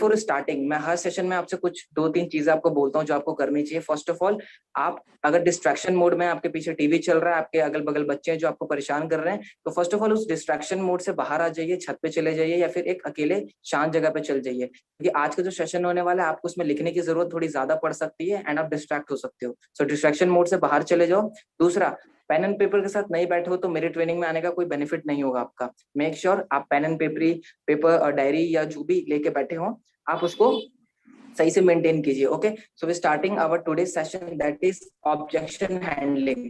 Before starting मैं हर session में आपसे कुछ 2-3 चीजें आपको बोलता हूँ जो आपको करनी चाहिए। फर्स्ट ऑफ ऑल, आप अगर डिस्ट्रैक्शन मोड में, आपके पीछे टीवी चल रहा है, आपके अगल बगल बच्चे हैं जो आपको परेशान कर रहे हैं, तो फर्स्ट ऑफ ऑल उस डिस्ट्रैक्शन मोड से बाहर आ जाइए, छत पे चले जाइए या फिर एक अकेले शांत जगह पे चल जाइए, क्योंकि आज का जो सेशन होने वाला है आपको उसमें लिखने की जरूरत थोड़ी ज्यादा पड़ सकती है एंड आप डिस्ट्रैक्ट हो सकते हो। सो डिस्ट्रैक्शन मोड से बाहर चले जाओ। दूसरा, पेन एंड पेपर के साथ नहीं बैठे हो तो मेरी ट्रेनिंग में आने का कोई बेनिफिट नहीं होगा आपका। मेक श्योर आप पेन एंड पेपर और डायरी या जो भी लेके बैठे हो, आप उसको सही से मेंटेन कीजिए। Okay, so we starting our today session, that is objection handling.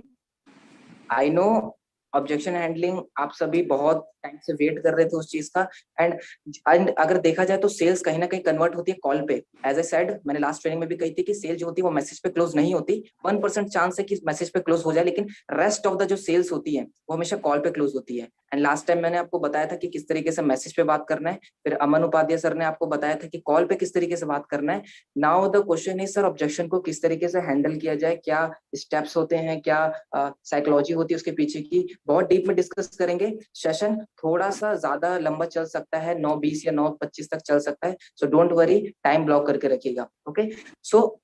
I know objection handling आप सभी बहुत टाइम से वेट कर रहे थे उस चीज का। एंड अगर देखा जाए तो सेल्स कहीं ना कहीं कन्वर्ट होती है कॉल पे। एज ए सेड, मैंने लास्ट ट्रेनिंग में भी कही थी कि सेल जो होती है वो मैसेज पे क्लोज नहीं होती। 1% चांस है कि मैसेज पे क्लोज हो जाए, लेकिन रेस्ट ऑफ द जो सेल्स होती है वो हमेशा कॉल पे क्लोज होती है। एंड लास्ट टाइम मैंने आपको बताया था कि किस तरीके से मैसेज पे बात करना है, फिर अमन उपाध्याय सर ने आपको बताया था कि कॉल पे किस तरीके से बात करना है। Now the question is sir, objection को किस तरीके से हैंडल किया जाए, क्या स्टेप्स होते हैं, क्या साइकोलॉजी होती है उसके पीछे की, बहुत डीप में डिस्कस करेंगे। सेशन थोड़ा सा ज्यादा लंबा चल सकता है, 9:20 या 9:25 तक चल सकता है। So don't worry, time block करके रखिएगा। ओके, सो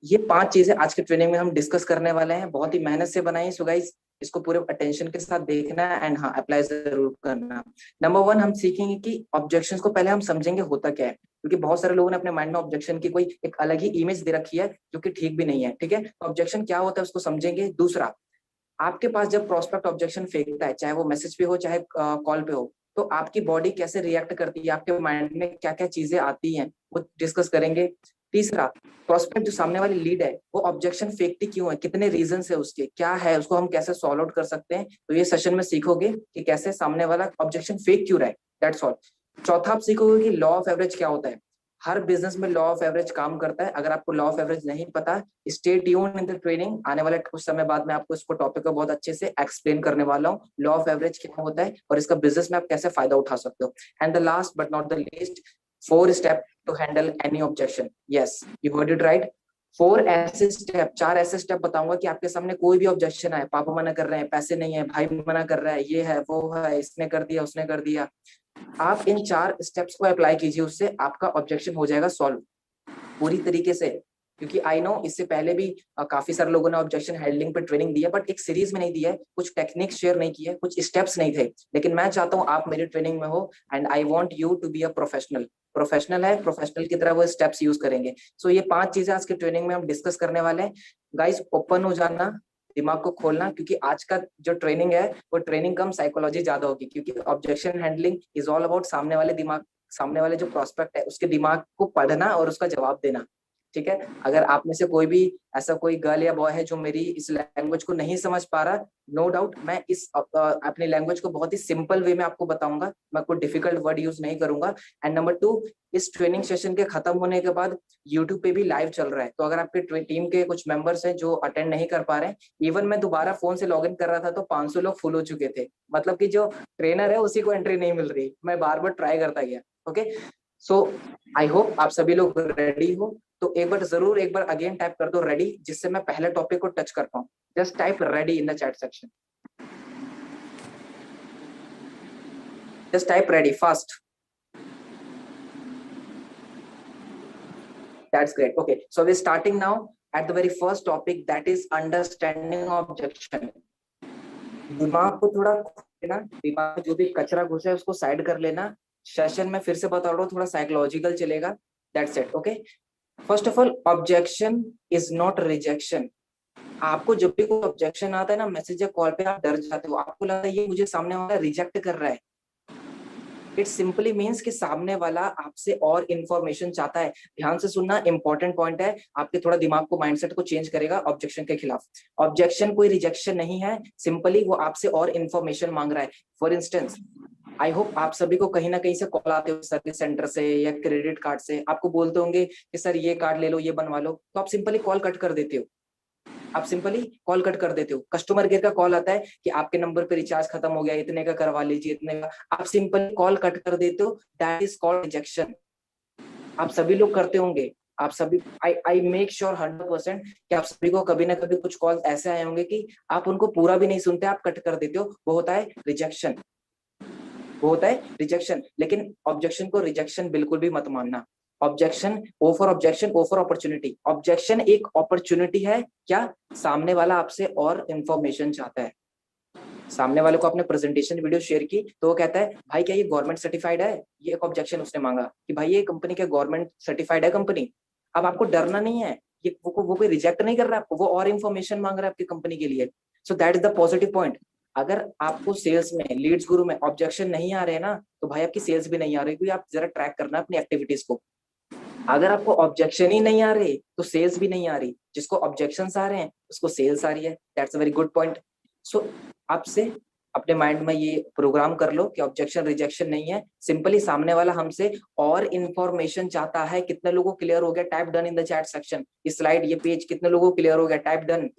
ये 5 चीजें आज के ट्रेनिंग में हम डिस्कस करने वाले हैं, बहुत ही मेहनत से बनाई। सो गाइस, इसको पूरे अटेंशन के साथ देखना है एंड हाँ, अप्लाई जरूर करना। नंबर 1, हम सीखेंगे कि ऑब्जेक्शंस को पहले हम समझेंगे होता क्या है, क्योंकि बहुत सारे लोगों ने अपने माइंड में ऑब्जेक्शन की कोई एक अलग ही इमेज दे रखी है जो कि ठीक भी नहीं है। ठीक है, तो ऑब्जेक्शन क्या होता है उसको समझेंगे। दूसरा, आपके पास जब प्रोस्पेक्ट ऑब्जेक्शन फेंकता है, चाहे वो मैसेज पे हो चाहे कॉल पे हो, तो आपकी बॉडी कैसे रिएक्ट करती है, आपके माइंड में क्या क्या चीजें आती हैं, वो डिस्कस करेंगे। तीसरा, प्रोस्पेक्ट जो सामने वाली लीड है वो ऑब्जेक्शन फेंकती क्यों है, कितने रीजन है उसके, क्या है, उसको हम कैसे सॉल्व आउट कर सकते हैं। तो ये सेशन में सीखोगे कि कैसे सामने वाला ऑब्जेक्शन फेंक क्यों रहा है। That's all. चौथा, आप सीखोगे कि लॉ ऑफ एवरेज क्या होता है। हर बिजनेस में लॉ ऑफ एवरेज काम करता है। अगर आपको लॉ ऑफ एवरेज नहीं पता, stay tuned in the training. आने वाले कुछ समय बाद मैं आपको इसको टॉपिक को बहुत अच्छे से एक्सप्लेन करने वाला हूँ, लॉ ऑफ एवरेज क्या होता है और इसका बिजनेस में आप कैसे फायदा उठा सकते हो। And the last but not the least, 4 step to handle any objection. Yes, you heard it right. 4 ऐसे स्टेप बताऊंगा कि आपके सामने कोई भी ऑब्जेक्शन आए, पापा मना कर रहे हैं, पैसे नहीं है, भाई मना कर रहा है, ये है वो है, इसने कर दिया उसने कर दिया, आप इन 4 स्टेप्स को अप्लाई कीजिए, उससे आपका ऑब्जेक्शन हो जाएगा सॉल्व पूरी तरीके से। क्योंकि आई नो इससे पहले भी काफी सारे लोगों ने ऑब्जेक्शन हैंडलिंग पे ट्रेनिंग दी है, बट एक सीरीज में नहीं दी है, कुछ टेक्निक्स शेयर नहीं की है, कुछ स्टेप्स नहीं थे। लेकिन मैं चाहता हूँ आप मेरी ट्रेनिंग में हो and I want you to be a professional. Professional है, प्रोफेशनल की तरह वो स्टेप्स यूज करेंगे। सो ये 5 चीजें आज की ट्रेनिंग में हम डिस्कस करने वाले हैं। गाइस, ओपन हो जाना, दिमाग को खोलना, क्योंकि आज का जो ट्रेनिंग है वो ट्रेनिंग कम साइकोलॉजी ज्यादा होगी, क्योंकि objection handling is all about सामने वाले जो प्रोस्पेक्ट है उसके दिमाग को पढ़ना और उसका जवाब देना। ठीक है, अगर आप में से कोई भी ऐसा कोई गर्ल या बॉय है जो मेरी इस लैंग्वेज को नहीं समझ पा रहा, नो डाउट मैं इस अपनी लैंग्वेज को बहुत ही सिंपल वे में आपको बताऊंगा, मैं कोई डिफिकल्ट वर्ड यूज नहीं करूंगा। एंड नंबर 2, इस ट्रेनिंग सेशन के खत्म होने के बाद यूट्यूब पे भी लाइव चल रहा है, तो अगर आपके टीम के कुछ मेंबर्स हैं जो अटेंड नहीं कर पा रहे हैं, इवन मैं दोबारा फोन से लॉग इन कर रहा था तो 500 लोग फुल हो चुके थे, मतलब कि जो ट्रेनर है उसी को एंट्री नहीं मिल रही, मैं बार बार ट्राई करता गया। ओके, सो आई होप आप सभी लोग रेडी हो। तो एक बार अगेन टाइप कर दो रेडी, जिससे मैं पहले टॉपिक को टच कर पाऊं। Just type ready in the chat section, just type ready fast. That's great. Okay, so we're starting now at the very first topic, that is understanding objection. दिमाग को थोड़ा लेना, दिमाग में जो भी कचरा घुसा है उसको साइड कर लेना। सेशन में फिर से बता रहा हूँ, थोड़ा साइकोलॉजिकल चलेगा। That's it. Okay, first of all, objection is not rejection. आपको जब भी कोई ऑब्जेक्शन आता है ना, मैसेज या कॉल पे, आप डर जाते हो, आपको लगता है ये मुझे सामने वाला रिजेक्ट कर रहा है। इट सिंपली मीन्स कि सामने वाला आपसे और इंफॉर्मेशन चाहता है। ध्यान से सुनना, इंपॉर्टेंट पॉइंट है, आपके थोड़ा दिमाग को, माइंडसेट को चेंज करेगा ऑब्जेक्शन के खिलाफ। ऑब्जेक्शन कोई रिजेक्शन नहीं है, सिंपली वो आपसे और इंफॉर्मेशन मांग रहा है। फॉर इंस्टेंस, आई होप आप सभी को कहीं ना कहीं से कॉल आते हो, सर्विस सेंटर से या क्रेडिट कार्ड से, आपको बोलते होंगे कि सर ये कार्ड ले लो, ये बनवा लो, तो आप सिंपली कॉल कट कर देते हो। आप सिंपली कॉल कट कर देते हो। कस्टमर केयर का कॉल आता है कि आपके नंबर पे रिचार्ज खत्म हो गया, इतने का करवा लीजिए, इतने का, आप सिंपली कॉल कट कर देते हो। That is called rejection. आप सभी लोग करते होंगे, आप सभी, आई मेक श्योर 100% कि आप सभी को कभी ना कभी कुछ कॉल ऐसे आए होंगे कि आप उनको पूरा भी नहीं सुनते, आप कट कर देते हो। वो होता है रिजेक्शन, वो होता है रिजेक्शन। लेकिन ऑब्जेक्शन को रिजेक्शन बिल्कुल भी मत मानना। Objection, O for objection, O for opportunity. Objection एक अपॉर्चुनिटी है, क्या सामने वाला आपसे और इंफॉर्मेशन चाहता है। सामने वाले को आपने प्रेजेंटेशन वीडियो शेयर की तो वो कहता है भाई क्या ये गवर्नमेंट सर्टिफाइड है, ये एक ऑब्जेक्शन उसने मांगा कि भाई ये कंपनी क्या गवर्नमेंट सर्टिफाइड है कंपनी। अब आपको डरना नहीं है, ये वो कोई रिजेक्ट नहीं कर रहा है आपको, वो और इन्फॉर्मेशन मांग रहा है आपकी कंपनी के लिए। So that is the positive point. अगर आपको सेल्स में, लीड्स गुरु में ऑब्जेक्शन नहीं आ रहे हैं ना, तो भाई आपकी सेल्स भी नहीं आ रही, क्योंकि आप जरा ट्रैक करना अपनी एक्टिविटीज को। अगर आपको ऑब्जेक्शन ही नहीं आ रहे तो सेल्स भी नहीं आ रही, जिसको ऑब्जेक्शंस आ रहे हैं उसको सेल्स आ रही है। That's a very good point. So आपसे अपने माइंड में ये प्रोग्राम कर लो कि ऑब्जेक्शन रिजेक्शन नहीं है, सिंपली सामने वाला हमसे और इंफॉर्मेशन चाहता है। कितने लोगों को क्लियर हो गया? Type done in the chat section. ये स्लाइड, ये पेज कितने लोगों को क्लियर हो गया? Type done.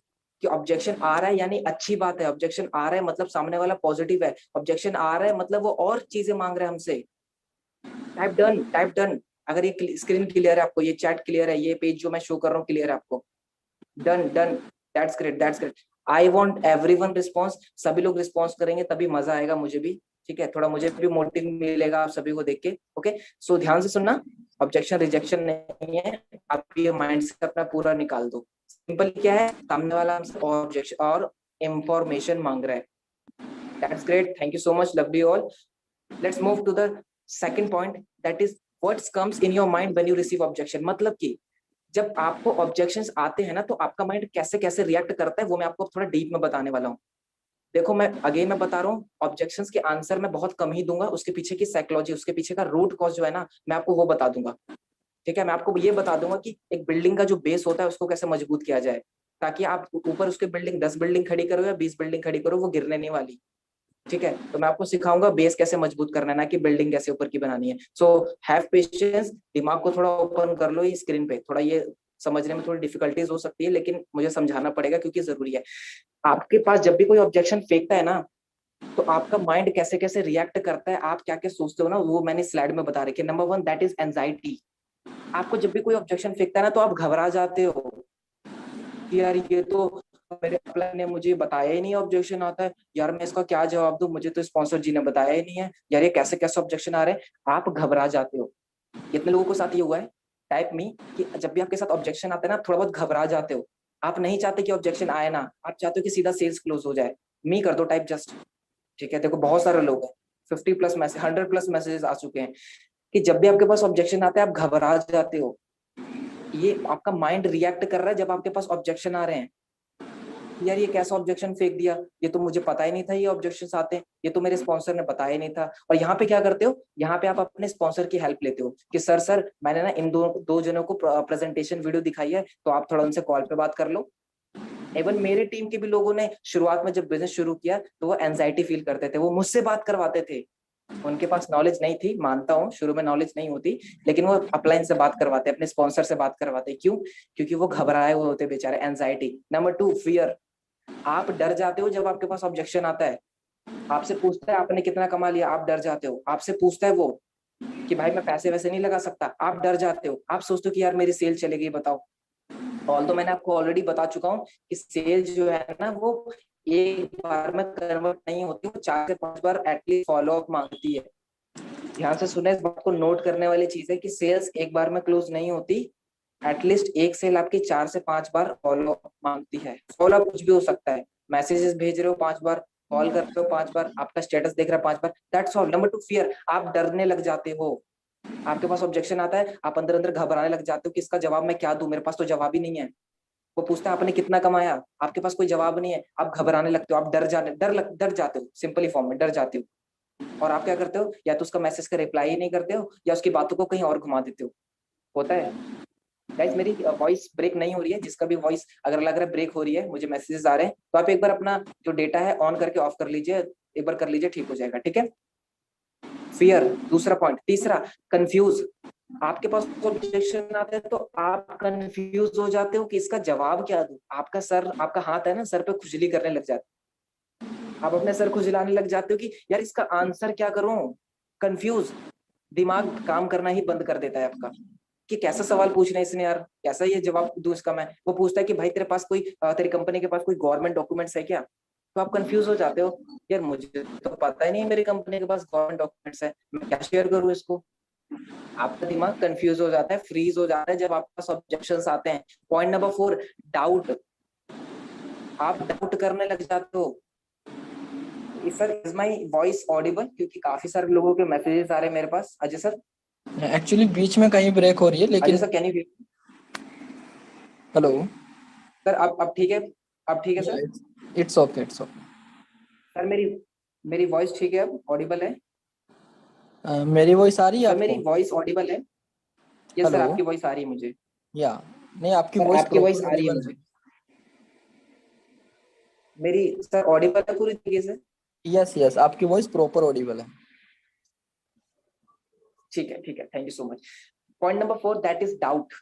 कि ऑब्जेक्शन आ रहा है यानी अच्छी बात है, ऑब्जेक्शन आ रहा है मतलब सामने वाला पॉजिटिव है, ऑब्जेक्शन आ रहा है मतलब वो और चीजें मांग रहे हैं हमसे। Type done, type done. अगर ये स्क्रीन क्लियर है आपको, ये चैट क्लियर है, ये पेज जो मैं शो कर रहा हूँ क्लियर है आपको, done done. That's great, that's great. I want everyone response. सभी लोग रिस्पॉन्स करेंगे तभी मजा आएगा मुझे भी, ठीक है, थोड़ा मुझे भी मोटिव मिलेगा आप सभी को देख के। ओके, सो ध्यान से सुनना, ऑब्जेक्शन रिजेक्शन नहीं है, आप ये माइंड से अपना पूरा निकाल दो। सिंपल क्या है, सामने वाला हमसे ऑब्जेक्शन और इंफॉर्मेशन मांग रहा है। That's great, thank you so much, lovely all. Let's move to the second point, that is what's comes in your mind when you receive objection. मतलब कि जब आपको ऑब्जेक्शंस आते हैं ना, तो आपका माइंड कैसे कैसे रिएक्ट करता है, वो मैं आपको थोड़ा डीप में बताने वाला हूँ। देखो मैं बता रहा हूँ, ऑब्जेक्शंस के आंसर मैं बहुत कम ही दूंगा, उसके पीछे की साइकोलॉजी, उसके पीछे का रूट कॉज जो है ना, मैं आपको वो बता दूंगा। ठीक है, मैं आपको ये बता दूंगा कि एक बिल्डिंग का जो बेस होता है उसको कैसे मजबूत किया जाए, ताकि आप ऊपर उसके बिल्डिंग 10 बिल्डिंग खड़ी करो या 20 बिल्डिंग खड़ी करो, वो गिरने नहीं वाली। ठीक है, तो मैं आपको सिखाऊंगा बेस कैसे मजबूत करना है, ना कि बिल्डिंग कैसे ऊपर की बनानी है। सो हैव पेशेंस, दिमाग को थोड़ा ओपन कर लो। ये स्क्रीन पे थोड़ा ये समझने में थोड़ी डिफिकल्टीज हो सकती है, लेकिन मुझे समझाना पड़ेगा क्योंकि जरूरी है। आपके पास जब भी कोई ऑब्जेक्शन फेंकता है ना, तो आपका माइंड कैसे कैसे रिएक्ट करता है, आप क्या क्या सोचते हो ना, वो मैंने स्लाइड में बता रखी है। Number 1 that is anxiety. आपको जब भी कोई ऑब्जेक्शन फेंकता है ना, तो आप घबरा जाते हो कि यार ये तो मेरे अपलाइन ने मुझे बताया ही नहीं ऑब्जेक्शन आता है, यार मैं इसका क्या जवाब दूं, मुझे तो स्पॉन्सर जी ने बताया ही नहीं है, यार ये कैसे कैसे ऑब्जेक्शन आ रहे हैं। आप घबरा जाते हो। कितने लोगों के साथ ये हुआ है, टाइप मी, कि जब भी आपके साथ ऑब्जेक्शन आता है ना, थोड़ा बहुत घबरा जाते हो। आप नहीं चाहते कि ऑब्जेक्शन आए ना, आप चाहते हो कि सीधा सेल्स क्लोज हो जाए। मी कर दो टाइप जस्ट। ठीक है, देखो बहुत सारे लोग हैं, 50 प्लस मैसेज, 100 प्लस मैसेजेस आ चुके हैं कि जब भी आपके पास ऑब्जेक्शन आता है आप घबरा जाते हो। ये आपका माइंड रिएक्ट कर रहा है जब आपके पास ऑब्जेक्शन आ रहे हैं। यार ये कैसा ऑब्जेक्शन फेंक दिया, ये तो मुझे पता ही नहीं था ये ऑब्जेक्शन आते हैं, ये तो मेरे स्पॉन्सर ने बताया ही नहीं था। और यहाँ पे क्या करते हो, यहाँ पे आप अपने स्पॉन्सर की हेल्प लेते हो कि सर मैंने ना इन दो जनों को प्रेजेंटेशन वीडियो दिखाई है, तो आप थोड़ा उनसे कॉल पे बात कर लो। इवन मेरे टीम के भी लोगों ने शुरुआत में जब बिजनेस शुरू किया तो वो एंजाइटी फील करते थे, वो मुझसे बात करवाते थे। उनके पास नॉलेज नहीं थी, मानता हूँ शुरू में नॉलेज नहीं होती, लेकिन वो अपलाइन से बात करवाते, अपने स्पॉन्सर से बात करवाते। क्यों? क्योंकि वो घबराए हुए होते बेचारे, एंजाइटी। Number 2 fear. आप डर जाते हो जब आपके पास ऑब्जेक्शन आता है। आपसे पूछता है आपने कितना कमा लिया, आप डर जाते हो। आपसे पूछता है वो कि भाई मैं पैसे वैसे नहीं लगा सकता, आप डर जाते हो। आप सोचते हो कि यार मेरी सेल चलेगी, बताओ। ऑल तो मैंने आपको ऑलरेडी बता चुका हूँ कि सेल जो है ना, वो एक बार में कन्वर्ट नहीं होती, वो 4 से 5 बार एटलीस्ट फॉलो अप मांगती है। ध्यान से सुने, इस बात को नोट करने वाली चीज है कि सेल्स एक बार में क्लोज नहीं होती। एटलीस्ट एक सेल आपकी 4 से 5 बार फॉलो अप मांगती है। फॉलो अप कुछ भी हो सकता है, मैसेजेस भेज रहे हो 5 बार, कॉल कर रहे हो 5 बार, आपका स्टेटस देख रहा है 5 बार, दैट्स ऑल। Number 2 fear. आप डरने लग जाते हो। आपके पास ऑब्जेक्शन आता है, आप अंदर अंदर घबराने लग जाते हो कि इसका जवाब मैं क्या दूं, मेरे पास तो जवाब ही नहीं है। वो पूछता है आपने कितना कमाया, आपके पास कोई जवाब नहीं है, आप घबराने लगते हो, आप डर जाते हो, सिंपली फॉर्म में डर जाते हो। और आप क्या करते हो, या तो उसका मैसेज का रिप्लाई ही नहीं करते हो, या उसकी बातों को कहीं और घुमा देते हो। होता है। गाइस मेरी वॉइस ब्रेक नहीं हो रही है, जिसका भी वॉइस अगर लग रहा है ब्रेक हो रही है, मुझे मैसेजेस आ रहे हैं, तो आप एक बार अपना जो डेटा है ऑन करके ऑफ कर लीजिए, एक बार कर लीजिए, ठीक हो जाएगा। ठीक है, फियर दूसरा पॉइंट। तीसरा, कंफ्यूज। आपके पास ऑब्जेक्शन आते हैं तो आप कंफ्यूज हो जाते हो कि इसका जवाब क्या दूं। आपका हाथ है ना सर पे खुजली करने लग जाती, आप अपने सर खुजलाने लग जाते हो कि यार इसका आंसर क्या करूं। कंफ्यूज। दिमाग काम करना ही बंद कर देता है आपका कि कैसा सवाल पूछना है इसने, यार कैसा ये जवाब दूं इसका मैं। वो पूछता है कि भाई तेरे पास कोई तेरी कंपनी के पास कोई गवर्नमेंट डॉक्यूमेंट्स है क्या। तो आप कंफ्यूज हो जाते हो, यार मुझे तो पता ही नहीं मेरी कंपनी के पास गवर्नमेंट डॉक्यूमेंट्स है, मैं क्या शेयर करूं इसको। आपका दिमाग कंफ्यूज हो जाता है, फ्रीज हो जाता है जब आपके पास ऑब्जेक्शंस आते हैं। Point number 4, doubt. आप डाउट करने लग जाते हो। Sir is my voice Audible? क्योंकि काफी सारे लोगों के मैसेजेस आ रहे हैं मेरे पास। अजय सर, एक्चुअली बीच में कहीं ब्रेक हो रही है, अजय लेकिन sir can you? Hello. Sir अब ठीक है? अब ठीक है sir? It's okay, it's okay. Sir मेरी मेरी वॉइस ठीक है, अब ऑडिबल है? मेरी वॉइस आ रही है सर मेरी आपको? वॉइस ऑडिबल है? Yes sir, hello. आपकी वॉइस आ रही है मुझे। या नहीं, आपकी सर वॉइस आपकी वॉइस प्रॉपर आ रही है ऑडिबल है। मुझे। मेरी सर ऑडिबल है पूरी तरीके से? यस यस, आपकी वॉइस प्रॉपर ऑडिबल है। ठीक है, thank you so much. Point number 4, that is doubt.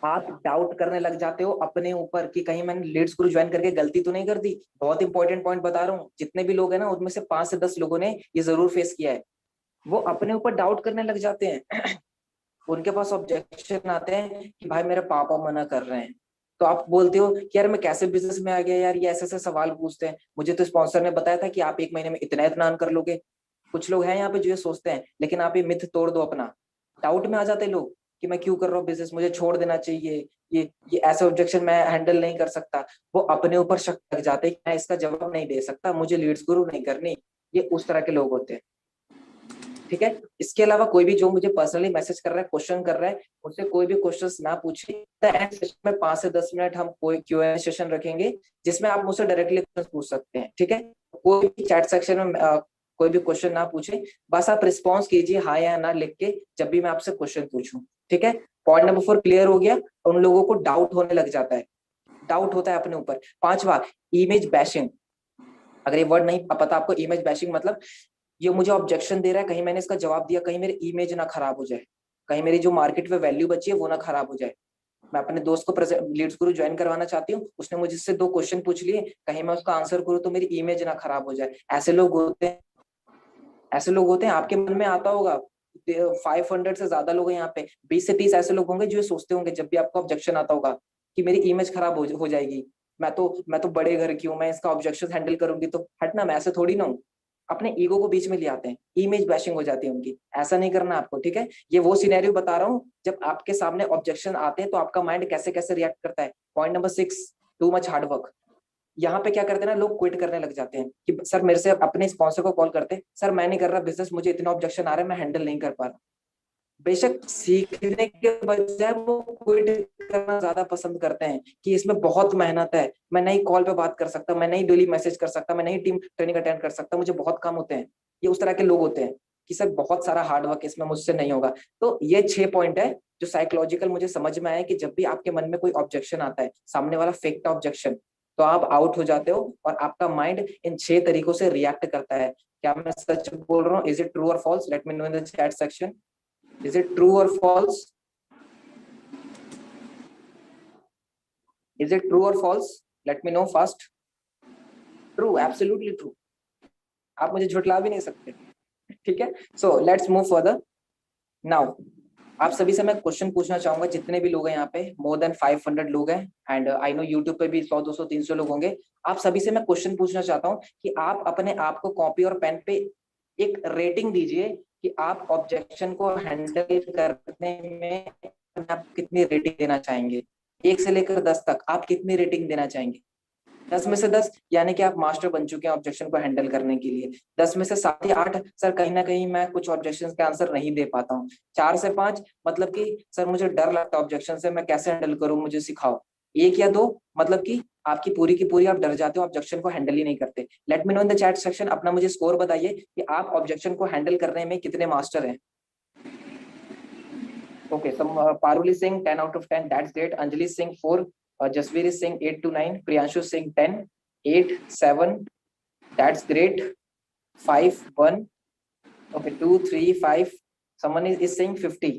आप डाउट करने लग जाते हो अपने ऊपर कि कहीं मैंने लीड्स ग्रुप ज्वाइन करके गलती तो नहीं कर दी। बहुत इंपॉर्टेंट पॉइंट बता रहा हूँ, जितने भी लोग हैं ना उनमें से 5 से 10 लोगों ने ये जरूर फेस किया है। वो अपने ऊपर डाउट करने लग जाते हैं। उनके पास ऑब्जेक्शन आते हैं कि भाई मेरे पापा मना कर रहे हैं। तो आप बोलते हो कि यार मैं कैसे बिजनेस में आ गया यार, ये ऐसे ऐसे सवाल पूछते हैं, मुझे तो स्पॉन्सर ने बताया था कि आप 1 महीने में इतना इतना अर्न कर लोगे। कुछ लोग हैं यहाँ पे जो ये सोचते हैं, लेकिन आप ये मिथ तोड़ दो अपना। डाउट में आ जाते हैं लोग कि मैं क्यों कर रहा हूँ बिजनेस, मुझे छोड़ देना चाहिए, ये ऐसे ऑब्जेक्शन मैं हैंडल नहीं कर सकता। वो अपने ऊपर शक लग जाते हैं कि मैं इसका जवाब नहीं दे सकता, मुझे लीड्स गुरु नहीं करनी। ये उस तरह के लोग होते हैं। ठीक है। इसके अलावा कोई भी जो मुझे पर्सनली मैसेज कर रहा है, क्वेश्चन कर रहा है, मुझसे कोई भी क्वेश्चंस ना पूछे। एंड सेशन में 5 से 10 मिनट हम कोई Q&A सेशन रखेंगे, जिसमें आप मुझसे डायरेक्टली क्वेश्चन पूछ सकते हैं। ठीक है। कोई भी चैट सेक्शन में कोई भी क्वेश्चन ना पूछे, बस आप रिस्पॉन्स कीजिए हाँ या ना लिख के, जब भी मैं आपसे क्वेश्चन पूछूं। ठीक है। पॉइंट नंबर 4 क्लियर हो गया। उन लोगों को डाउट होने लग जाता है, डाउट होता है अपने ऊपर। 5वां, इमेज बैशिंग। अगर ये वर्ड नहीं पता आपको, इमेज बैशिंग मतलब ये मुझे ऑब्जेक्शन दे रहा है, कहीं मैंने इसका जवाब दिया कहीं मेरी इमेज ना खराब हो जाए, कहीं मेरी जो मार्केट में वैल्यू बची है वो ना खराब हो जाए। मैं अपने दोस्त को लीड्स गुरु ज्वाइन करवाना चाहती हूँ, उसने मुझसे 2 क्वेश्चन पूछ लिए, कहीं मैं उसका आंसर करूँ तो मेरी इमेज ना खराब हो जाए। ऐसे लोग होते हैं, ऐसे लोग होते हैं। आपके मन में आता होगा 500 से ज्यादा लोग हैं यहाँ पे, 20 से 30 ऐसे लोग होंगे जो ये सोचते होंगे जब भी आपको ऑब्जेक्शन आता होगा कि मेरी इमेज खराब हो जाएगी, मैं तो बड़े घर की हूँ, मैं इसका ऑब्जेक्शन हैंडल करूंगी तो हटना, मैं ऐसे थोड़ी ना हूँ। अपने ईगो को बीच में ले आते हैं, इमेज बैशिंग हो जाती है उनकी। ऐसा नहीं करना आपको। ठीक है। ये वो सिनेरियो बता रहा हूँ जब आपके सामने ऑब्जेक्शन आते हैं तो आपका माइंड कैसे कैसे रिएक्ट करता है। Point number 6, too much hard work. यहाँ पे क्या करते हैं ना, लोग क्विट करने लग जाते हैं कि सर मेरे से अपने स्पॉन्सर को कॉल करते हैं, सर मैं नहीं कर रहा बिजनेस, मुझे इतना ऑब्जेक्शन आ रहा है, मैं हैंडल नहीं कर पा रहा। बेशक सीखने के बजाय वो क्विट करना ज्यादा पसंद करते हैं कि इसमें बहुत मेहनत है, मैं नहीं कॉल पे बात कर सकता, मैं नहीं डेली मैसेज कर सकता, मैं नहीं टीम ट्रेनिंग अटेंड कर सकता, मुझे बहुत काम होते हैं। ये उस तरह के लोग होते हैं कि सर बहुत सारा हार्ड वर्क इसमें मुझसे नहीं होगा। तो ये 6 पॉइंट है जो साइकोलॉजिकल मुझे समझ में आया कि जब भी आपके मन में कोई ऑब्जेक्शन आता है, सामने वाला फेंकता ऑब्जेक्शन, तो आप आउट हो जाते हो और आपका माइंड इन 6 तरीकों से रिएक्ट करता है। क्या मैं सच बोल रहा हूँ? इज इट ट्रू और false? Let me know in the chat section. Is it true or false? Is it true or false? Let me know fast. True, absolutely true. आप मुझे झुठला भी नहीं सकते। ठीक है। So let's move further now. आप सभी से मैं क्वेश्चन पूछना चाहूंगा, जितने भी लोग हैं यहाँ पे, मोर देन 500 लोग हैं, एंड आई नो यूट्यूब पे भी 100 200 300 लोग होंगे। आप सभी से मैं क्वेश्चन पूछना चाहता हूँ कि आप अपने आप को कॉपी और पेन पे एक रेटिंग दीजिए कि आप ऑब्जेक्शन को हैंडल करने में आप कितनी रेटिंग देना चाहेंगे। 1 से लेकर 10 तक आप कितनी रेटिंग देना चाहेंगे? 10 में से 10 यानी कि आप मास्टर बन चुके हैं ऑब्जेक्शन को हैंडल करने के लिए। 10 में से 7 या 8, सर कहीं ना कहीं मैं कुछ ऑब्जेक्शन के आंसर नहीं दे पाता हूँ। 4 से 5 मतलब कि सर मुझे डर लगता है ऑब्जेक्शन से, मैं कैसे हैंडल करूँ, मुझे सिखाओ। 1 या 2 मतलब कि आपकी पूरी की पूरी आप डर जाते हो, ऑब्जेक्शन को हैंडल ही नहीं करते। Late me know in the chat section, अपना मुझे स्कोर बताइए कि आप ऑब्जेक्शन को हैंडल करने में कितने मास्टर हैं। Okay, so Paruli Singh 10 out of 10. That's great. Anjali Singh 4. Jasveer Singh 8 to 9. Priyanshu Singh 10. 8, 7. That's great. 5, 1. Okay, 2, 3, 5. Someone is saying 50.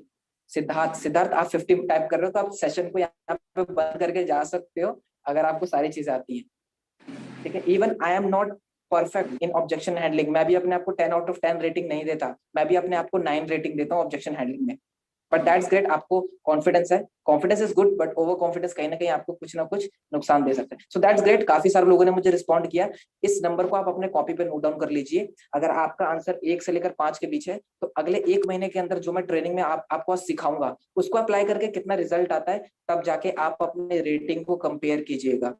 Siddharth आप 50 टाइप कर रहे हो तो आप सेशन को यहाँ पे बंद करके जा सकते हो अगर आपको सारी चीजें आती है। ठीक है। Even I am not perfect in objection handling, मैं भी अपने आप को 10 आउट ऑफ 10 रेटिंग नहीं देता, मैं भी अपने आप को 9 रेटिंग देता हूँ ऑब्जेक्शन हैंडलिंग में। बट दैट्स ग्रेट, आपको कॉन्फिडेंस है। Confidence is good, but over confidence कहीं ना कहीं आपको कुछ ना कुछ नुकसान दे सकता है। सो दैट्स ग्रेट, काफी सारे लोगों ने मुझे रिस्पॉन्ड किया। इस नंबर को आप अपने कॉपी पे नोट डाउन कर लीजिए। अगर आपका आंसर 1 से लेकर 5 के बीच है तो अगले 1 महीने के अंदर जो मैं ट्रेनिंग में आपको सिखाऊंगा उसको अप्लाई करके कितना रिजल्ट आता है, तब जाके आप अपने रेटिंग को कंपेयर कीजिएगा।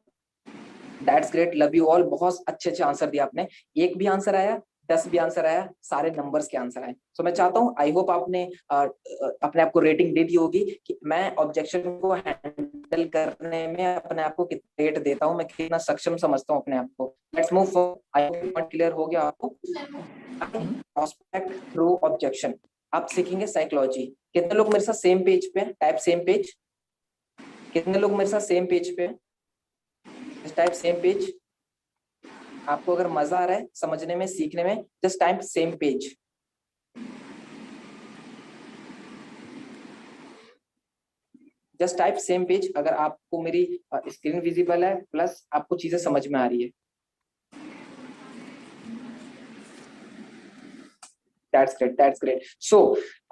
That's great, love you all. बहुत अच्छे अच्छे आंसर दिया आपने। एक भी आंसर आया, 10 भी आंसर आया, सारे नंबर्स के आंसर आए। सो मैं चाहता हूँ, आई होप आपने अपने आप को रेटिंग दे दी होगी कि मैं ऑब्जेक्शन को हैंडल करने में अपने आप को कितना रेट देता हूँ, मैं कितना सक्षम समझता हूँ अपने आप को। Let's move forward. I hope point clear हो गया आपको। प्रोस्पेक्ट थ्रू ऑब्जेक्शन, आप सीखेंगे साइकोलॉजी। कितने लोग मेरे साथ सेम पेज पे हैं? Type same page. कितने लोग मेरे साथ सेम पेज पे हैं? Type same page. आपको अगर मजा आ रहा है समझने में, सीखने में, just type same page. Just type same page अगर आपको मेरी स्क्रीन विजिबल है प्लस आपको चीजें समझ में आ रही है। That's great, that's great. So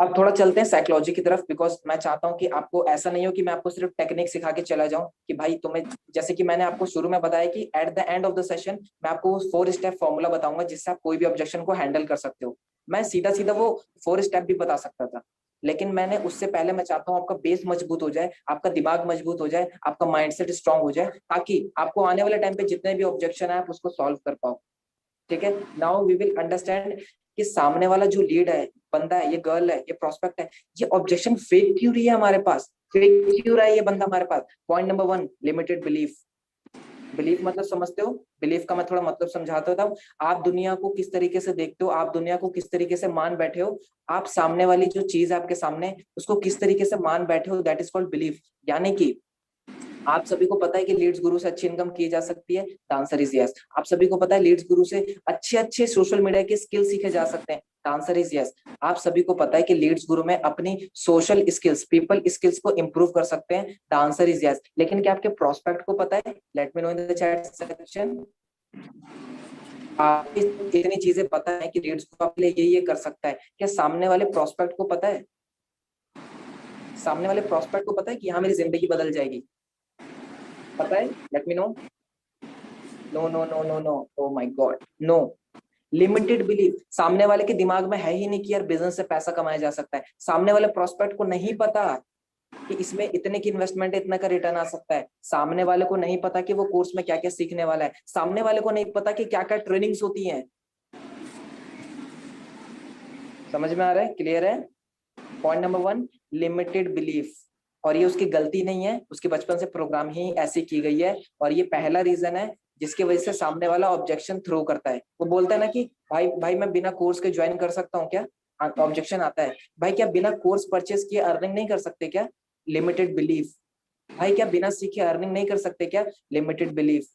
अब थोड़ा चलते हैं साइकोलॉजी की तरफ, बिकॉज मैं चाहता हूं कि आपको ऐसा नहीं हो कि मैं आपको सिर्फ टेक्निक सिखा के चला जाऊं कि भाई तुम्हें, जैसे कि मैंने आपको शुरू में बताया कि at the end of the session मैं आपको 4 स्टेप फॉर्मूला बताऊंगा जिससे आप कोई भी ऑब्जेक्शन को हैंडल कर सकते हो। मैं सीधा सीधा वो 4 स्टेप भी बता सकता था, लेकिन मैंने उससे पहले मैं चाहता हूं आपका बेस मजबूत हो जाए, आपका दिमाग मजबूत हो जाए, आपका माइंडसेट स्ट्रांग हो जाए, ताकि आपको आने वाले टाइम पे जितने भी ऑब्जेक्शन है आप उसको सॉल्व कर पाओ। ठीक है, नाउ वी विल अंडरस्टैंड कि सामने वाला जो लीड है, बंदा है, ये गर्ल है, ये प्रोस्पेक्ट है, ये ऑब्जेक्शन फेक क्यों रही है हमारे पास, फेक क्यों रहा है ये बंदा हमारे पास। Point number 1, limited belief. Belief मतलब समझते हो? बिलीफ का मैं थोड़ा मतलब समझाता था। आप दुनिया को किस तरीके से देखते हो, आप दुनिया को किस तरीके से मान बैठे हो, आप सामने वाली जो चीज है आपके सामने उसको किस तरीके से मान बैठे हो, दैट इज कॉल्ड बिलीफ। यानी कि आप सभी को पता है कि लीड्स गुरु से अच्छी इनकम की जा सकती है, द आंसर इज यस। आप सभी को पता है लीड्स गुरु से अच्छे अच्छे सोशल मीडिया के स्किल सीखे जा सकते हैं, द आंसर इज यस। आप सभी को पता है कि लीड्स गुरु में अपनी सोशल स्किल्स, पीपल स्किल्स को इंप्रूव कर सकते हैं, द आंसर इज यस। लेकिन क्या आपके प्रोस्पेक्ट को पता है? Let me know in the chat section. आप इतनी चीजें पता है कि लीड्स गुरु आपके लिए ये कर सकता है, क्या सामने वाले प्रोस्पेक्ट को पता है? सामने वाले प्रोस्पेक्ट को पता है कि यहाँ मेरी जिंदगी बदल जाएगी? पता है? Let me know. No no no no no, oh my God, no. Limited belief, सामने वाले के दिमाग में है ही नहीं कि यार बिजनेस से पैसा कमाया जा सकता है। सामने वाले प्रोस्पेक्ट को नहीं पता कि इसमें इतने की इन्वेस्टमेंट, इतना का रिटर्न आ सकता है। सामने वाले को नहीं पता कि वो कोर्स में क्या क्या सीखने वाला है। सामने वाले को नहीं पता कि क्या क्या ट्रेनिंग्स होती हैं। समझ में आ रहा है? क्लियर है? Point number 1, limited belief. और ये उसकी गलती नहीं है, उसके बचपन से प्रोग्राम ही ऐसी की गई है, और ये पहला रीजन है जिसकी वजह से सामने वाला ऑब्जेक्शन थ्रो करता है। वो बोलता है ना कि भाई भाई मैं बिना कोर्स के ज्वाइन कर सकता हूँ क्या? ऑब्जेक्शन आता है, भाई क्या बिना कोर्स परचेस किए अर्निंग नहीं कर सकते क्या? Limited belief. भाई क्या बिना सीखे अर्निंग नहीं कर सकते क्या? Limited belief.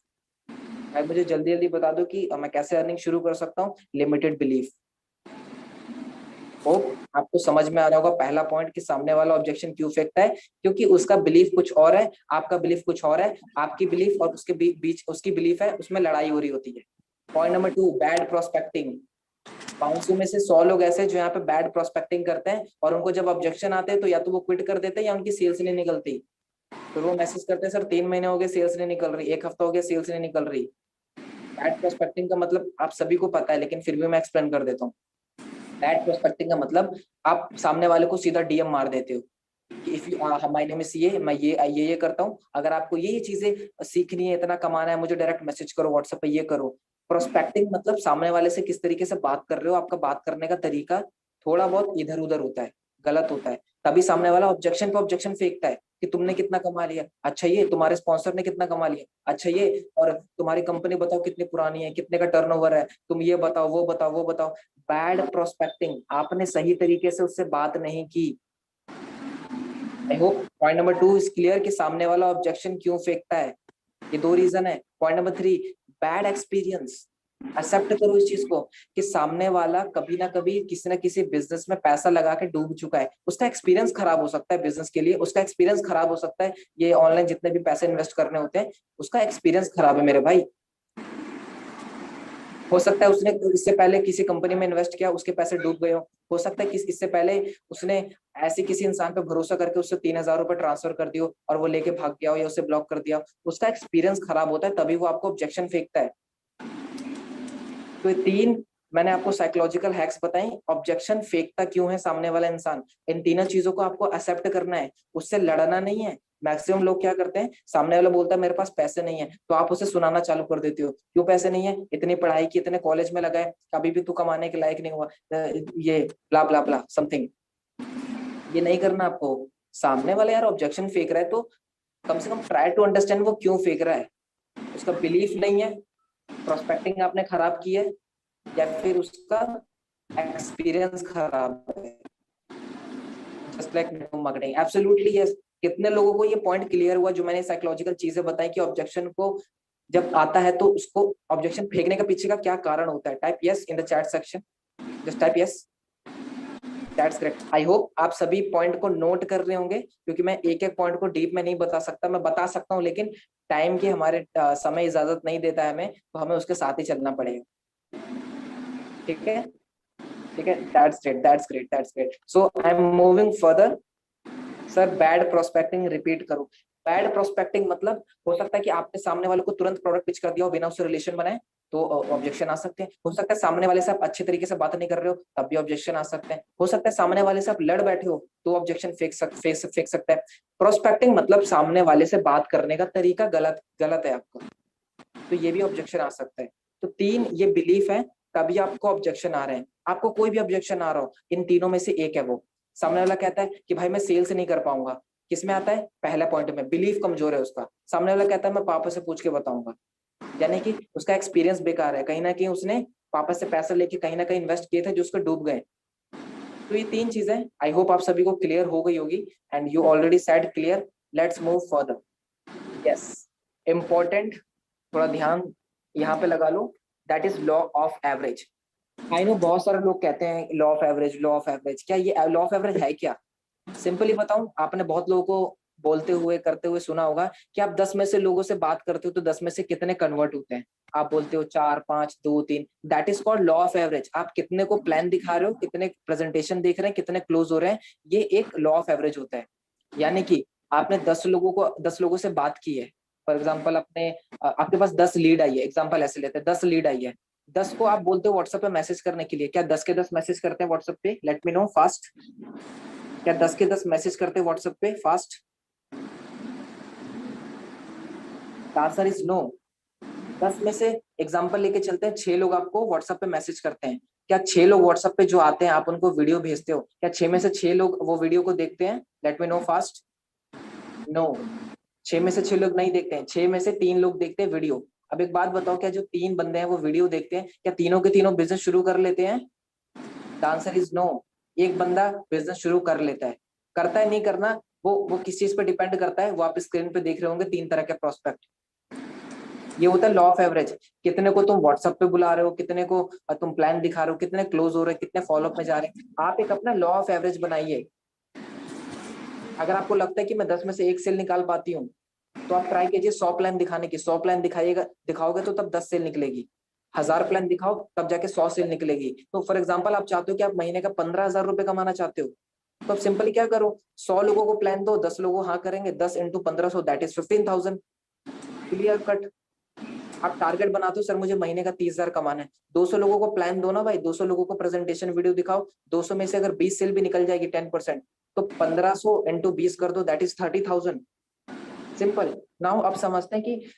भाई मुझे जल्दी जल्दी बता दो कि मैं कैसे अर्निंग शुरू कर सकता हूँ? Limited belief. होप आपको समझ में आ रहा होगा पहला पॉइंट कि सामने वाला ऑब्जेक्शन क्यों फेंकता है, क्योंकि उसका बिलीफ कुछ और है, आपका बिलीफ कुछ और है। आपकी बिलीफ और उसके बीच उसकी बिलीफ है, उसमें लड़ाई हो रही होती है। Point number 2, bad prospecting. 500 में से 100 लोग ऐसे जो यहाँ पे बैड प्रोस्पेक्टिंग करते हैं, और उनको जब ऑब्जेक्शन आते हैं तो या तो वो क्विट कर देते हैं या उनकी सेल्स नहीं निकलती। तो वो मैसेज करते हैं, सर 3 महीने हो गए सेल्स नहीं निकल रही, 1 हफ्ता हो गया सेल्स नहीं निकल रही। बैड प्रोस्पेक्टिंग का मतलब आप सभी को पता है, लेकिन फिर भी मैं एक्सप्लेन कर देता हूँ। बैड प्रोस्पेक्टिंग का मतलब आप सामने वाले को सीधा डीएम मार देते हो कि if you my name is ये, मैं ये करता हूँ, अगर आपको ये चीजें सीखनी है, इतना कमाना है, मुझे डायरेक्ट मैसेज करो व्हाट्सएप पे, ये करो। प्रोस्पेक्टिंग मतलब सामने वाले से किस तरीके से बात कर रहे हो, आपका बात करने का तरीका थोड़ा बहुत इधर उधर होता है, गलत होता है, तभी सामने वाला ऑब्जेक्शन पे ऑब्जेक्शन फेंकता है कि तुमने कितना कमा लिया, अच्छा ये तुम्हारे स्पॉन्सर ने कितना कमा लिया, अच्छा ये, और तुम्हारी कंपनी बताओ कितनी पुरानी है, कितने का टर्नओवर है, तुम ये बताओ वो बताओ वो बताओ। बैड प्रोस्पेक्टिंग, आपने सही तरीके से उससे बात नहीं की। I hope point number 2 is clear कि सामने वाला ऑब्जेक्शन क्यों फेंकता है। ये 2 रीजन है। Point number 3, bad experience. Accept करो इस चीज को कि सामने वाला कभी ना कभी किसी ना किसी बिजनेस में पैसा लगा के डूब चुका है, उसका एक्सपीरियंस खराब हो सकता है, बिजनेस के लिए उसका एक्सपीरियंस खराब हो सकता है। ये ऑनलाइन जितने भी पैसे इन्वेस्ट करने होते हैं उसका एक्सपीरियंस खराब है मेरे भाई। हो सकता है उसने इससे पहले किसी कंपनी में इन्वेस्ट किया, उसके पैसे डूब गए हो, हो सकता है कि इससे पहले उसने ऐसे किसी इंसान पे भरोसा करके उससे 3,000 रुपए ट्रांसफर कर दियो और वो लेके भाग गया हो या उसे ब्लॉक कर दिया, उसका एक्सपीरियंस खराब होता है, तभी वो आपको ऑब्जेक्शन फेंकता है। तो ये 3 मैंने आपको साइकोलॉजिकल हैक्स बताई। ऑब्जेक्शन फेंकता क्यों है सामने वाला इंसान, इन तीनों चीजों को आपको एक्सेप्ट करना है, उससे लड़ना नहीं है। मैक्सिमम लोग क्या करते हैं, सामने वाला बोलता है मेरे पास पैसे नहीं है, तो आप उसे सुनाना चालू कर देते हो, क्यों पैसे नहीं है, इतनी पढ़ाई की, इतने कॉलेज में लगा है, कभी भी तू कमाने के लायक नहीं हुआ, ये ब्ला ब्ला ब्ला समथिंग। ये नहीं करना आपको। सामने वाला यार ऑब्जेक्शन फेंक रहा है तो कम से कम ट्राई टू अंडरस्टैंड वो क्यों फेंक रहा है। उसका बिलीफ नहीं है, प्रोस्पेक्टिंग आपने खराब की है, या फिर उसका एक्सपीरियंस खराब है। Just like network marketing, absolutely yes. कितने लोगों को ये पॉइंट क्लियर हुआ जो मैंने साइकोलॉजिकल चीजें बताई कि ऑब्जेक्शन को जब आता है तो उसको ऑब्जेक्शन फेंकने का पीछे का क्या कारण होता है? Type yes in the chat section, just type yes. That's great. I hope आप सभी पॉइंट को नोट कर रहे होंगे, क्योंकि मैं एक एक पॉइंट को डीप में नहीं बता सकता, मैं बता सकता हूँ लेकिन टाइम की हमारे समय इजाजत नहीं देता है हमें, तो हमें उसके साथ ही चलना पड़ेगा। ठीक है, ठीक है, that's great, that's great, that's great. So I am moving further. Sir bad prospecting repeat करो। बैड प्रोस्पेक्टिंग मतलब हो सकता है कि आपने सामने वाले को तुरंत प्रोडक्ट पिच कर दिया हो बिना उससे रिलेशन बनाए, तो ऑब्जेक्शन आ सकते हैं। हो सकता है सामने वाले से आप अच्छे तरीके से बात नहीं कर रहे हो, तब भी ऑब्जेक्शन आ सकते हैं। हो सकता है सामने वाले से आप लड़ बैठे हो, तो ऑब्जेक्शन फेंक सकता है। प्रोस्पेक्टिंग मतलब सामने वाले से बात करने का तरीका गलत गलत है आपका, तो ये भी ऑब्जेक्शन आ सकता है। तो 3 ये बिलीफ है, तभी आपको ऑब्जेक्शन आ रहे हैं। आपको कोई भी ऑब्जेक्शन आ रहा हो, इन तीनों में से एक है वो। सामने वाला कहता है कि भाई मैं सेल्स नहीं कर पाऊंगा, किसमें आता है? पहला पॉइंट में, बिलीफ कमजोर है उसका। सामने वाला कहता है मैं पापा से पूछ के बताऊंगा, यानी कि उसका एक्सपीरियंस बेकार है, कहीं ना कहीं उसने पापा से पैसा लेके कहीं ना कहीं इन्वेस्ट किए थे जो उसको डूब गए। तो ये 3 चीजें आई होप आप सभी को क्लियर हो गई होगी, and you already said clear. Let's move further. Yes, important, थोड़ा ध्यान यहाँ पे लगा लो, that is law of average. I know बहुत सारे लोग कहते हैं law of average, law of average, क्या ये लॉ ऑफ एवरेज है क्या? सिंपली बताऊं, आपने बहुत लोगों को बोलते हुए करते हुए सुना होगा कि आप 10 में से लोगों से बात करते हो तो 10 में से कितने कन्वर्ट होते हैं? आप बोलते हो 4, 5, 2, 3। That is called law of average. आप कितने को प्लान दिखा रहे हो, कितने प्रेजेंटेशन देख रहे हैं, कितने क्लोज हो रहे हैं, ये एक लॉ ऑफ एवरेज होता है। यानी कि आपने 10 लोगों से बात की है, फॉर एग्जाम्पल अपने आपके पास 10 लीड आई है, एग्जाम्पल ऐसे लेते हैं, 10 लीड आई है, 10 को आप बोलते हो व्हाट्सएप पे मैसेज करने के लिए, क्या 10 के 10 मैसेज करते हैं व्हाट्सएप पे? Late me know fast. क्या 10 के 10 मैसेज करते हैं व्हाट्सएप पे फास्ट? Answer is no. 10 में से एग्जाम्पल लेके चलते हैं, 6 लोग आपको व्हाट्सएप पे मैसेज करते हैं, क्या 6 लोग व्हाट्सएप पे जो आते हैं आप उनको वीडियो भेजते हो? क्या 6 में से 6 लोग वो वीडियो को देखते हैं? Let me know fast. No, 6 में से 6 लोग नहीं देखते हैं, 6 में से 3 लोग देखते हैं वीडियो। अब एक बात बताओ, क्या जो 3 बंदे हैं वो वीडियो देखते हैं, क्या तीनों के तीनों बिजनेस शुरू कर लेते हैं? The answer is no. एक बंदा बिजनेस शुरू कर लेता है, करता है नहीं करना, वो किस चीज पे डिपेंड करता है, वो आप स्क्रीन पे देख रहे होंगे 3 तरह के प्रोस्पेक्ट। ये होता है लॉ ऑफ एवरेज। कितने को तुम व्हाट्सएप पे बुला रहे हो, कितने को तुम प्लान दिखा रहे हो, कितने क्लोज हो रहे हैं, कितने फॉलोअप में जा रहे हैं, आप एक अपना लॉ ऑफ एवरेज बनाइए। अगर आपको लगता है कि मैं 10 में से 1 सेल निकाल पाती हूँ, तो आप ट्राई कीजिए 100 प्लान दिखाने की। 100 प्लान दिखाइएगा, दिखाओगे तो तब 10 सेल निकलेगी। 1000 प्लान दिखाओ तब जाके 100 सेल निकलेगी। तो फॉर एग्जांपल आप चाहते हो कि आप महीने का 15,000 रुपए कमाना चाहते हो, तो आप सिंपली क्या करो, 100 लोगों को प्लान दो, 10 लोगों हाँ करेंगे, 10 into 1500 that is 15,000। Clear cut. आप टारगेट बनाते हो सर मुझे महीने का 30,000 कमाना है, 200 लोगों को प्लान दो ना भाई, 200 लोगों को प्रेजेंटेशन वीडियो दिखाओ, 200 में से अगर 20 सेल भी निकल जाएगी 10%, तो 1500 इंटू 20 कर दो, दैट इज 30,000। सिंपल। नाउ अब समझते हैं कि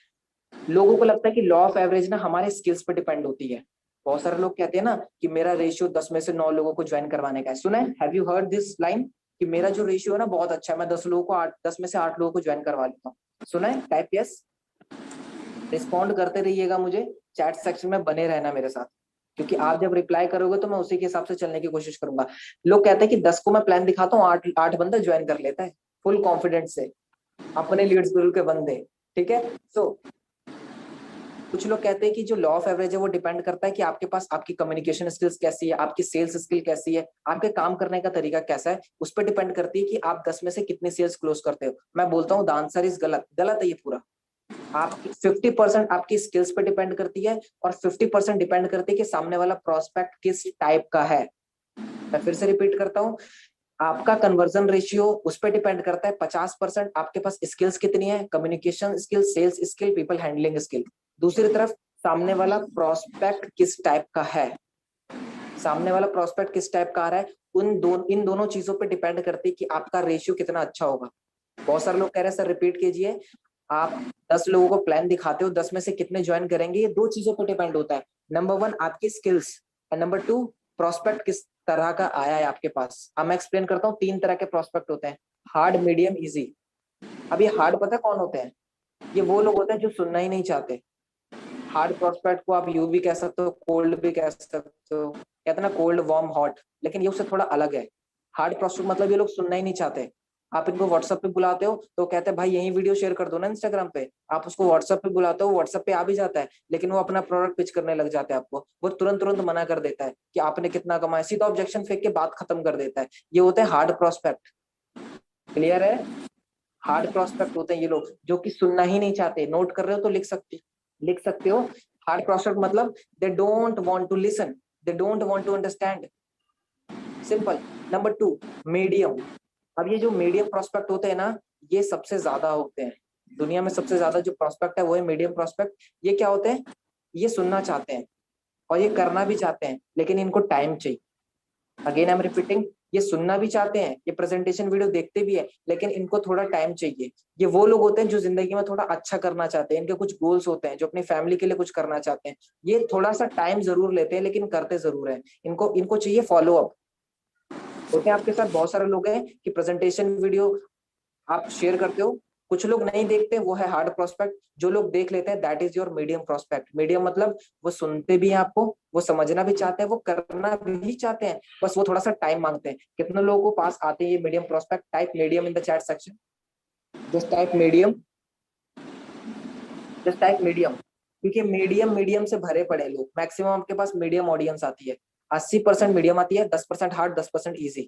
लोगों को लगता है कि लॉ ऑफ एवरेज ना हमारे स्किल्स पे डिपेंड होती है। बहुत सारे लोग कहते हैं ना कि मेरा रेशियो 10 में से 9 लोगों को ज्वाइन करवाने का है। सुना है, have you heard this line कि मेरा जो रेशियो है ना बहुत अच्छा है, मैं 10 लोगों को 10 में से 8 लोगों को ज्वाइन करवा लेता हूँ। सुना है? Type yes. रिस्पॉन्ड करते रहिएगा, मुझे चैट सेक्शन में बने रहना मेरे साथ, क्योंकि आप जब रिप्लाई करोगे तो मैं उसी के हिसाब से चलने की कोशिश करूंगा। लोग कहते हैं कि 10 को मैं प्लान दिखाता हूँ, 8 बंदा ज्वाइन कर लेता है फुल कॉन्फिडेंस से, अपने लीड्स गुरु के बंदे। ठीक है, सो कुछ लोग कहते हैं कि जो लॉ ऑफ एवरेज है वो डिपेंड करता है कि आपके पास आपकी कम्युनिकेशन स्किल्स कैसी है, आपकी सेल्स स्किल कैसी है, आपके काम करने का तरीका कैसा है, उस पर डिपेंड करती है कि आप 10 में से कितनी सेल्स क्लोज करते हो। मैं बोलता हूँ द आंसर इज गलत, गलत है ये पूरा। आपकी 50% आपकी स्किल्स पे डिपेंड करती है और 50% डिपेंड करती है कि सामने वाला प्रोस्पेक्ट किस टाइप का है। मैं फिर से रिपीट करता हूँ, आपका कन्वर्जन रेशियो उस पर डिपेंड करता है 50% आपके पास स्किल्स कितनी है, communication skill, sales skill, people handling skill. दूसरी तरफ सामने वाला प्रोस्पेक्ट किस टाइप का है, सामने वाला प्रोस्पेक्ट किस टाइप का आ रहा है, इन दोनों चीजों पे डिपेंड करती है कि आपका रेशियो कितना अच्छा होगा। बहुत सारे लोग कह रहे हैं सर रिपीट कीजिए, आप 10 लोगों को प्लान दिखाते हो, 10 में से कितने ज्वाइन करेंगे, ये दो चीजों पर डिपेंड होता है। नंबर 1 आपकी स्किल्स एंड नंबर 2 प्रोस्पेक्ट किस तरह का आया है आपके पास। अब मैं एक्सप्लेन करता हूँ, 3 तरह के प्रोस्पेक्ट होते हैं, हार्ड, मीडियम, इजी। अब ये हार्ड पता कौन होते हैं, ये वो लोग होते हैं जो सुनना ही नहीं चाहते। हार्ड प्रोस्पेक्ट को आप यू भी कह सकते हो, कोल्ड भी कह सकते हो, कहते ना कोल्ड वार्म हॉट, लेकिन ये उससे थोड़ा अलग है। हार्ड प्रोस्पेक्ट मतलब ये लोग सुनना ही नहीं चाहते। आप इनको व्हाट्सएप पे बुलाते हो तो कहते हैं भाई यही वीडियो शेयर कर दो ना इंस्टाग्राम पे, आप उसको व्हाट्सएप पे बुलाते हो, व्हाट्सएप पे आ भी जाता है, लेकिन वो अपना प्रोडक्ट पिच करने लग जाते हैं आपको, वो तुरंत तुरंत मना कर देता है कि आपने कितना कमाया, सीधा ऑब्जेक्शन फेंक के बात खत्म कर देता है। ये होते हैं हार्ड प्रोस्पेक्ट। क्लियर है? हार्ड प्रोस्पेक्ट होते हैं ये लोग जो कि सुनना ही नहीं चाहते। नोट कर रहे हो तो लिख सकते हो। हार्ड प्रोस्पेक्ट मतलब they don't want to listen, they don't want to understand, simple. Number 2 medium. अब ये जो मीडियम प्रोस्पेक्ट होते हैं ना, ये सबसे ज्यादा होते हैं दुनिया में। सबसे ज्यादा जो प्रोस्पेक्ट है वो है मीडियम प्रोस्पेक्ट। ये क्या होते हैं, ये सुनना चाहते हैं और ये करना भी चाहते हैं, लेकिन इनको टाइम चाहिए। अगेन आई एम रिपीटिंग, ये सुनना भी चाहते हैं, ये प्रेजेंटेशन वीडियो देखते भी है, लेकिन इनको थोड़ा टाइम चाहिए। ये वो लोग होते हैं जो जिंदगी में थोड़ा अच्छा करना चाहते हैं, इनके कुछ गोल्स होते हैं, जो अपनी फैमिली के लिए कुछ करना चाहते हैं। ये थोड़ा सा टाइम जरूर लेते हैं लेकिन करते जरूर है। इनको इनको चाहिए फॉलो अप। होते हैं आपके साथ बहुत सारे लोग हैं कि प्रेजेंटेशन वीडियो आप शेयर करते हो, कुछ लोग नहीं देखते, वो है हार्ड प्रोस्पेक्ट। जो लोग देख लेते हैं that is your medium prospect. Medium मतलब वो सुनते भी हैं आपको, वो समझना भी चाहते हैं, वो करना भी चाहते हैं, बस वो थोड़ा सा टाइम मांगते हैं। कितने लोगों को पास आते हैं ये medium prospect? Type medium in the chat section, just type medium, just type medium. क्योंकि मीडियम मीडियम से भरे पड़े हैं लोग, मैक्सिमम आपके पास मीडियम ऑडियंस आती है। 80% मीडियम आती है, 10% हार्ड, 10% ईजी।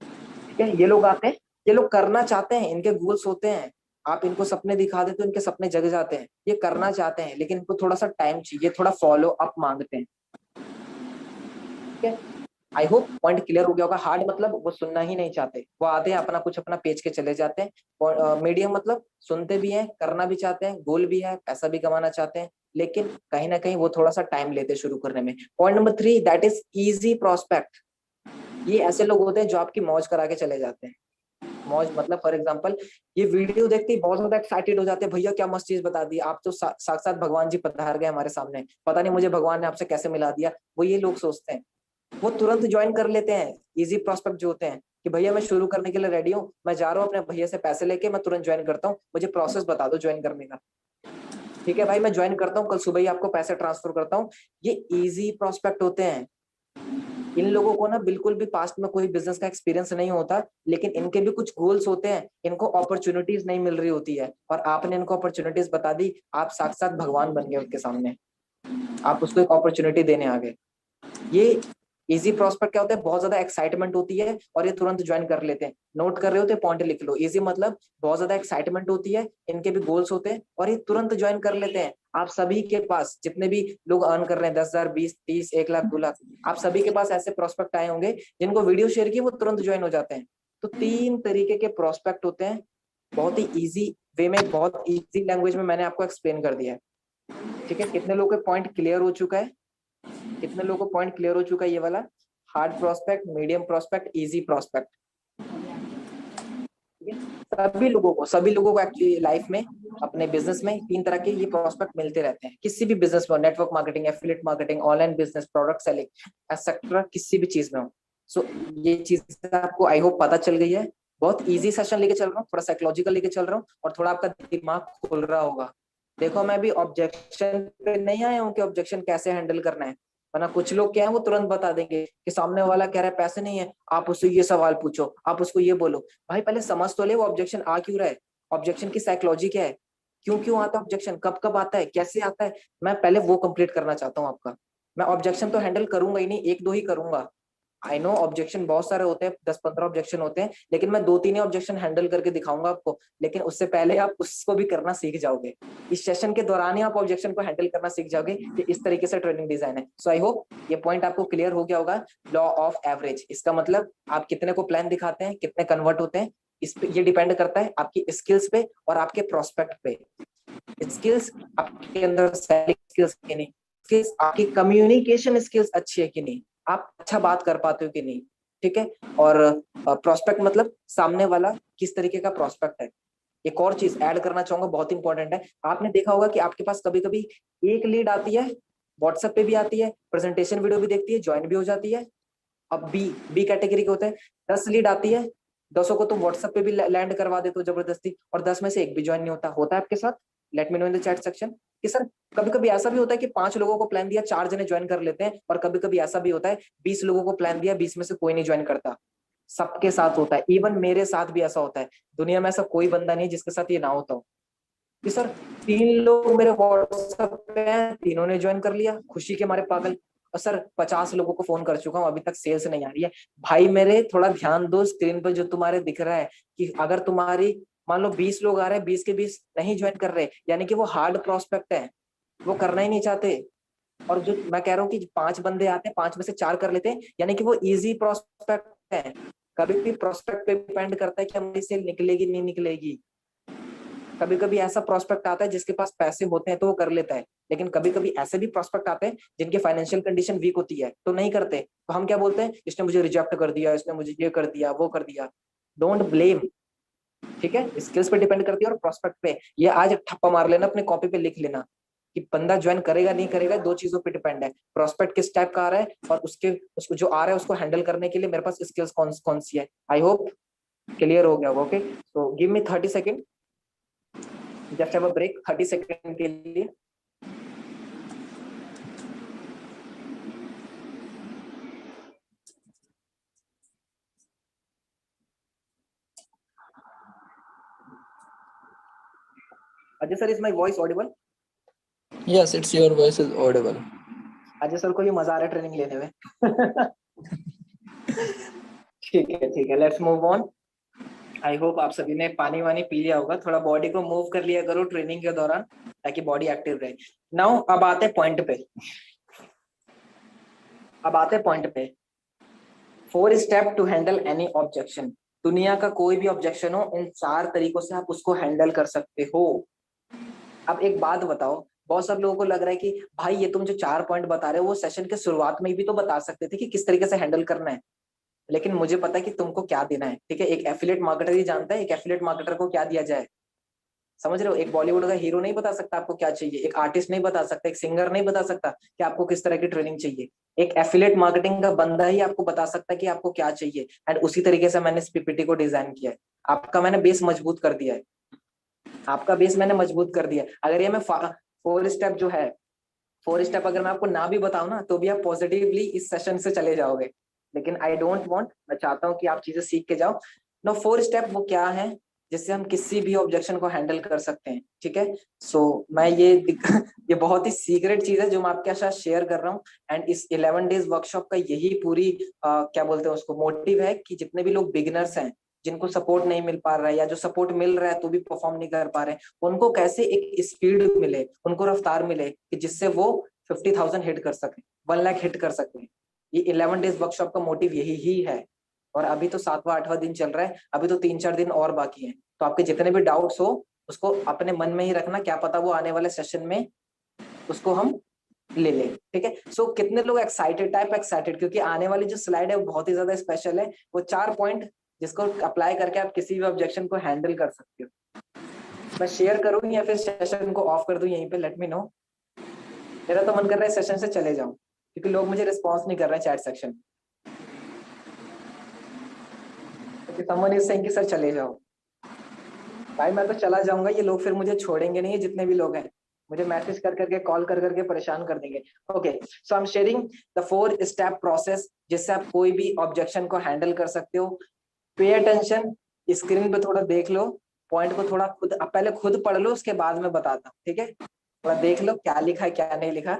ठीक है, ये लोग आते हैं, ये लोग करना चाहते हैं, इनके गोल्स होते हैं। आप इनको सपने दिखा देते हो, इनके सपने जग जाते हैं। ये करना चाहते हैं लेकिन इनको थोड़ा सा टाइम चाहिए, थोड़ा फॉलो अप मांगते हैं। ठीक है, आई होप पॉइंट क्लियर हो गया होगा। हार्ड मतलब वो सुनना ही नहीं चाहते, वो आते हैं अपना कुछ अपना पेज के चले जाते हैं। और मीडियम मतलब सुनते भी हैं, करना भी चाहते हैं, गोल भी है, पैसा भी कमाना चाहते हैं, लेकिन कहीं ना कहीं वो थोड़ा सा टाइम लेते हैं शुरू करने में। Point number 3 that is easy prospect. ये ऐसे लोग होते हैं जो आपकी मौज करा के चले जाते हैं। मौज मतलब फॉर एग्जांपल, ये वीडियो देखते ही बहुत ज्यादा एक्साइटेड हो जाते हैं, भैया क्या मस्त चीज बता दी, आप तो साक्षात भगवान जी पधार गए हमारे सामने, पता नहीं मुझे भगवान ने आपसे कैसे मिला दिया। वो ये लोग सोचते हैं, वो तुरंत ज्वाइन कर लेते हैं। इजी प्रोस्पेक्ट जो होते हैं कि भैया मैं शुरू करने के लिए रेडी हूँ, मैं जा रहा हूँ अपने भैया से पैसे लेके, मैं तुरंत ज्वाइन करता हूँ, मुझे प्रोसेस बता दो ज्वाइन करने का। ठीक है भाई, मैं ज्वाइन करता हूँ, कल सुबह ही आपको पैसे ट्रांसफर करता हूँ। ये इजी प्रोस्पेक्ट होते हैं। इन लोगों को ना बिल्कुल भी पास्ट में कोई बिजनेस का एक्सपीरियंस नहीं होता, लेकिन इनके भी कुछ गोल्स होते हैं, इनको अपॉर्चुनिटीज नहीं मिल रही होती है, और आपने इनको अपॉर्चुनिटीज बता दी, आप साक्षात भगवान बन गए उनके सामने, आप उसको एक अपॉर्चुनिटी देने आ गए। ये इजी प्रोस्पेक्ट क्या होता है, बहुत ज्यादा एक्साइटमेंट होती है और ये तुरंत ज्वाइन कर लेते हैं। नोट कर रहे हो तो पॉइंट लिख लो, इजी मतलब बहुत ज्यादा एक्साइटमेंट होती है, इनके भी गोल्स होते हैं और ये तुरंत ज्वाइन कर लेते हैं। आप सभी के पास जितने भी लोग अर्न कर रहे हैं 10,000, 20, 30, 1 लाख, 2 लाख, आप सभी के पास ऐसे प्रोस्पेक्ट आए होंगे जिनको वीडियो शेयर की वो तुरंत ज्वाइन हो जाते हैं। तो 3 तरीके के प्रोस्पेक्ट होते हैं, बहुत ही इजी वे में, बहुत इजी लैंग्वेज में मैंने आपको एक्सप्लेन कर दिया है। ठीक है, कितने लोगों के पॉइंट क्लियर हो चुका है? कितने लोगों को पॉइंट क्लियर हो चुका है ये वाला? Hard prospect, medium prospect, easy prospect. सभी लोगों को एक्चुअली लाइफ में, अपने बिजनेस में 3 तरह के ये प्रोस्पेक्ट मिलते रहते हैं। किसी भी बिजनेस में, network marketing, affiliate marketing, online business, product selling etcetera, किसी भी चीज में हो। सो ये चीज आपको आई होप पता चल गई है। बहुत इजी सेशन लेके चल रहा हूँ, थोड़ा साइकोलॉजिकल लेके चल रहा हूँ और थोड़ा आपका दिमाग खुल रहा होगा। देखो मैं भी ऑब्जेक्शन पे नहीं आया हूँ कि ऑब्जेक्शन कैसे हैंडल करना है, वरना कुछ लोग क्या है वो तुरंत बता देंगे कि सामने वाला कह रहा है पैसे नहीं है, आप उससे ये सवाल पूछो, आप उसको ये बोलो। भाई पहले समझ तो ले वो ऑब्जेक्शन आ क्यों रहा है, ऑब्जेक्शन की साइकोलॉजी क्या है, क्यों क्यों आता है ऑब्जेक्शन, कब कब आता है, कैसे आता है। मैं पहले वो कंप्लीट करना चाहता हूँ आपका। मैं ऑब्जेक्शन तो हैंडल करूंगा ही नहीं, 1-2 ही करूंगा, आई नो ऑब्जेक्शन बहुत सारे होते हैं, 10-15 ऑब्जेक्शन होते हैं, लेकिन मैं 2-3 ही ऑब्जेक्शन हैंडल करके दिखाऊंगा आपको, लेकिन उससे पहले आप उसको भी करना सीख जाओगे। इस सेशन के दौरान ही आप ऑब्जेक्शन को हैंडल करना सीख जाओगे कि इस तरीके से ट्रेनिंग डिजाइन है। सो आई होप ये पॉइंट आपको क्लियर हो गया होगा। लॉ ऑफ एवरेज, इसका मतलब आप कितने को प्लान दिखाते हैं, कितने कन्वर्ट होते हैं, इस पे ये डिपेंड करता है आपकी स्किल्स पे और आपके प्रोस्पेक्ट पे। स्किल्स आपके अंदर सेलिंग स्किल्स की नहीं, स्किल्स आपकी कम्युनिकेशन स्किल्स अच्छी है कि नहीं, आप अच्छा बात कर पाते हो कि नहीं, ठीक है। और प्रोस्पेक्ट मतलब सामने वाला किस तरीके का प्रोस्पेक्ट है। एक और चीज ऐड करना चाहूंगा, बहुत इंपॉर्टेंट है। आपने देखा होगा कि आपके पास कभी कभी एक लीड आती है, व्हाट्सएप पे भी आती है, प्रेजेंटेशन वीडियो भी देखती है, ज्वाइन भी हो जाती है। अब बी कैटेगरी के होते हैं, 10 लीड आती है, 10 को तुम व्हाट्सएप पे भी लैंड करवा देते हो जबरदस्ती, और 10 में से एक भी ज्वाइन नहीं होता है आपके साथ। Late me know in the chat section कि सर कभी कभी ऐसा भी होता है कि 5 लोगों को प्लान दिया, 4 जने ज्वाइन कर लेते हैं, और कभी कभी ऐसा भी होता है 20 लोगों को प्लान दिया, 20 में से कोई नहीं ज्वाइन करता। सबके साथ होता है, इवन मेरे साथ भी ऐसा होता है। दुनिया में ऐसा कोई बंदा नहीं जिसके साथ ये ना होता हो कि सर 3 लोग मेरे व्हाट्सएप पे हैं, तीनों ने ज्वाइन कर लिया, खुशी के मारे पागल, और सर 50 लोगों को फोन कर चुका हूँ, अभी तक सेल्स नहीं आ रही है। भाई मेरे थोड़ा ध्यान दो स्क्रीन पर जो तुम्हारे दिख रहा है, कि अगर तुम्हारी मान लो 20 लोग आ रहे हैं, 20 के 20 नहीं ज्वाइन कर रहे, यानी कि वो हार्ड प्रोस्पेक्ट है, वो करना ही नहीं चाहते। और जो मैं कह रहा हूँ कि 5 बंदे आते हैं, 5 में से 4 कर लेते हैं, यानी कि वो इजी प्रोस्पेक्ट है। कभी भी प्रोस्पेक्ट पे डिपेंड करता है कि हमारी सेल निकलेगी नहीं निकलेगी। कभी कभी ऐसा प्रोस्पेक्ट आता है जिसके पास पैसे होते हैं तो वो कर लेता है, लेकिन कभी कभी ऐसे भी प्रोस्पेक्ट आते हैं जिनकी फाइनेंशियल कंडीशन वीक होती है तो नहीं करते। तो हम क्या बोलते हैं, इसने मुझे रिजेक्ट कर दिया, इसने मुझे ये कर दिया, वो कर दिया। डोंट ब्लेम, ठीक है। स्किल्स पे डिपेंड करती है और प्रोस्पेक्ट पे। ये आज ठप्पा मार लेना, अपने कॉपी पे लिख लेना कि बंदा ज्वाइन करेगा नहीं करेगा, 2 चीजों पे डिपेंड है, प्रोस्पेक्ट किस टाइप का आ रहा है और उसको जो आ रहा है उसको हैंडल करने के लिए मेरे पास स्किल्स कौन सी है। आई होप क्लियर हो गया होगा। Okay, so give me 30 second, just have a break 30 second के लिए। Ajay sir, is my voice audible? Yes, it's your voice is audible. Ajay sir को ये मजा आ रहा है ट्रेनिंग लेने में। ठीक है, let's move on. I hope आप सभी ने पानी वानी पी लिया होगा, थोड़ा बॉडी को मूव कर लिया करो ट्रेनिंग के दौरान ताकि बॉडी एक्टिव रहे। नाउ अब आते हैं पॉइंट पे, 4 step to handle any objection. दुनिया का कोई भी ऑब्जेक्शन हो, इन 4 तरीकों से आप उसको हैंडल कर सकते हो। अब एक बात बताओ, बहुत सब लोगों को लग रहा है कि भाई ये तुम जो 4 पॉइंट बता रहे हो वो सेशन के शुरुआत में भी तो बता सकते थे कि किस तरीके से हैंडल करना है, लेकिन मुझे पता है कि तुमको क्या देना है, ठीक है। एक एफिलिएट मार्केटर ही जानता है एक एफिलिएट मार्केटर को क्या दिया जाए, समझ रहे हो। एक बॉलीवुड का हीरो नहीं बता सकता आपको क्या चाहिए, एक आर्टिस्ट नहीं बता सकता, एक सिंगर नहीं बता सकता कि आपको किस तरह की ट्रेनिंग चाहिए। एक एफिलिएट मार्केटिंग का बंदा ही आपको बता सकता है कि आपको क्या चाहिए, एंड उसी तरीके से मैंने इस पीपीटी को डिजाइन किया है। आपका मैंने बेस मजबूत कर दिया है, आपका बेस मैंने मजबूत कर दिया है। अगर ये मैं 4 स्टेप जो है, 4 स्टेप अगर मैं आपको ना भी बताऊं ना तो भी आप पॉजिटिवली इस सेशन से चले जाओगे, लेकिन आई डोंट वांट, मैं चाहता हूं कि आप चीजें सीख के जाओ। नो 4 स्टेप वो क्या है जिससे हम किसी भी ऑब्जेक्शन को हैंडल कर सकते हैं, ठीक है। सो मैं ये बहुत ही सीक्रेट चीज है जो मैं आपके साथ शेयर कर रहा हूँ, एंड इस 11 डेज वर्कशॉप का यही पूरी क्या बोलते हैं उसको मोटिव है कि जितने भी लोग बिगिनर्स हैं, जिनको सपोर्ट नहीं मिल पा रहा है या जो सपोर्ट मिल रहा है तो भी परफॉर्म नहीं कर पा रहे, उनको कैसे एक स्पीड मिले, उनको रफ्तार मिले कि जिससे वो 50,000 हिट कर सके, 1 लाख हिट कर सके। ये 11 डेज वर्कशॉप का मोटिव यही ही है। और अभी तो 7वां 8वां दिन चल रहा है, अभी तो 3-4 दिन और बाकी हैं। तो आपके जितने भी डाउट्स हो उसको अपने मन में ही रखना, क्या पता वो आने वाले सेशन में उसको हम ले ले, ठीक है। सो कितने लोग एक्साइटेड, टाइप एक्साइटेड, क्योंकि आने वाली जो स्लाइड है वो बहुत ही ज्यादा स्पेशल है। वो 4 पॉइंट जिसको अप्लाई करके आप किसी भी ऑब्जेक्शन को हैंडल कर सकते हो। मैं शेयर करूं या फिर सेशन को ऑफ कर दूं यहीं पे, लेट मी नो। मेरा तो मन कर रहा है सेशन से चले जाऊं क्योंकि लोग मुझे रिस्पॉन्स नहीं कर रहे हैं चैट सेक्शन, क्योंकि समवन इज सेइंग कि सर चले जाओ। भाई मैं तो चला जाऊंगा, ये लोग फिर मुझे छोड़ेंगे नहीं, जितने भी लोग हैं मुझे मैसेज कर करके कॉल कर करके परेशान कर देंगे। Okay, so I am sharing the 4 step process जिससे आप कोई भी ऑब्जेक्शन को हैंडल कर सकते हो। पे अटेंशन, स्क्रीन पे थोड़ा देख लो, पॉइंट को थोड़ा खुद पहले खुद पढ़ लो, उसके बाद में बताता हूँ, ठीक है। थोड़ा देख लो क्या लिखा है क्या नहीं लिखा,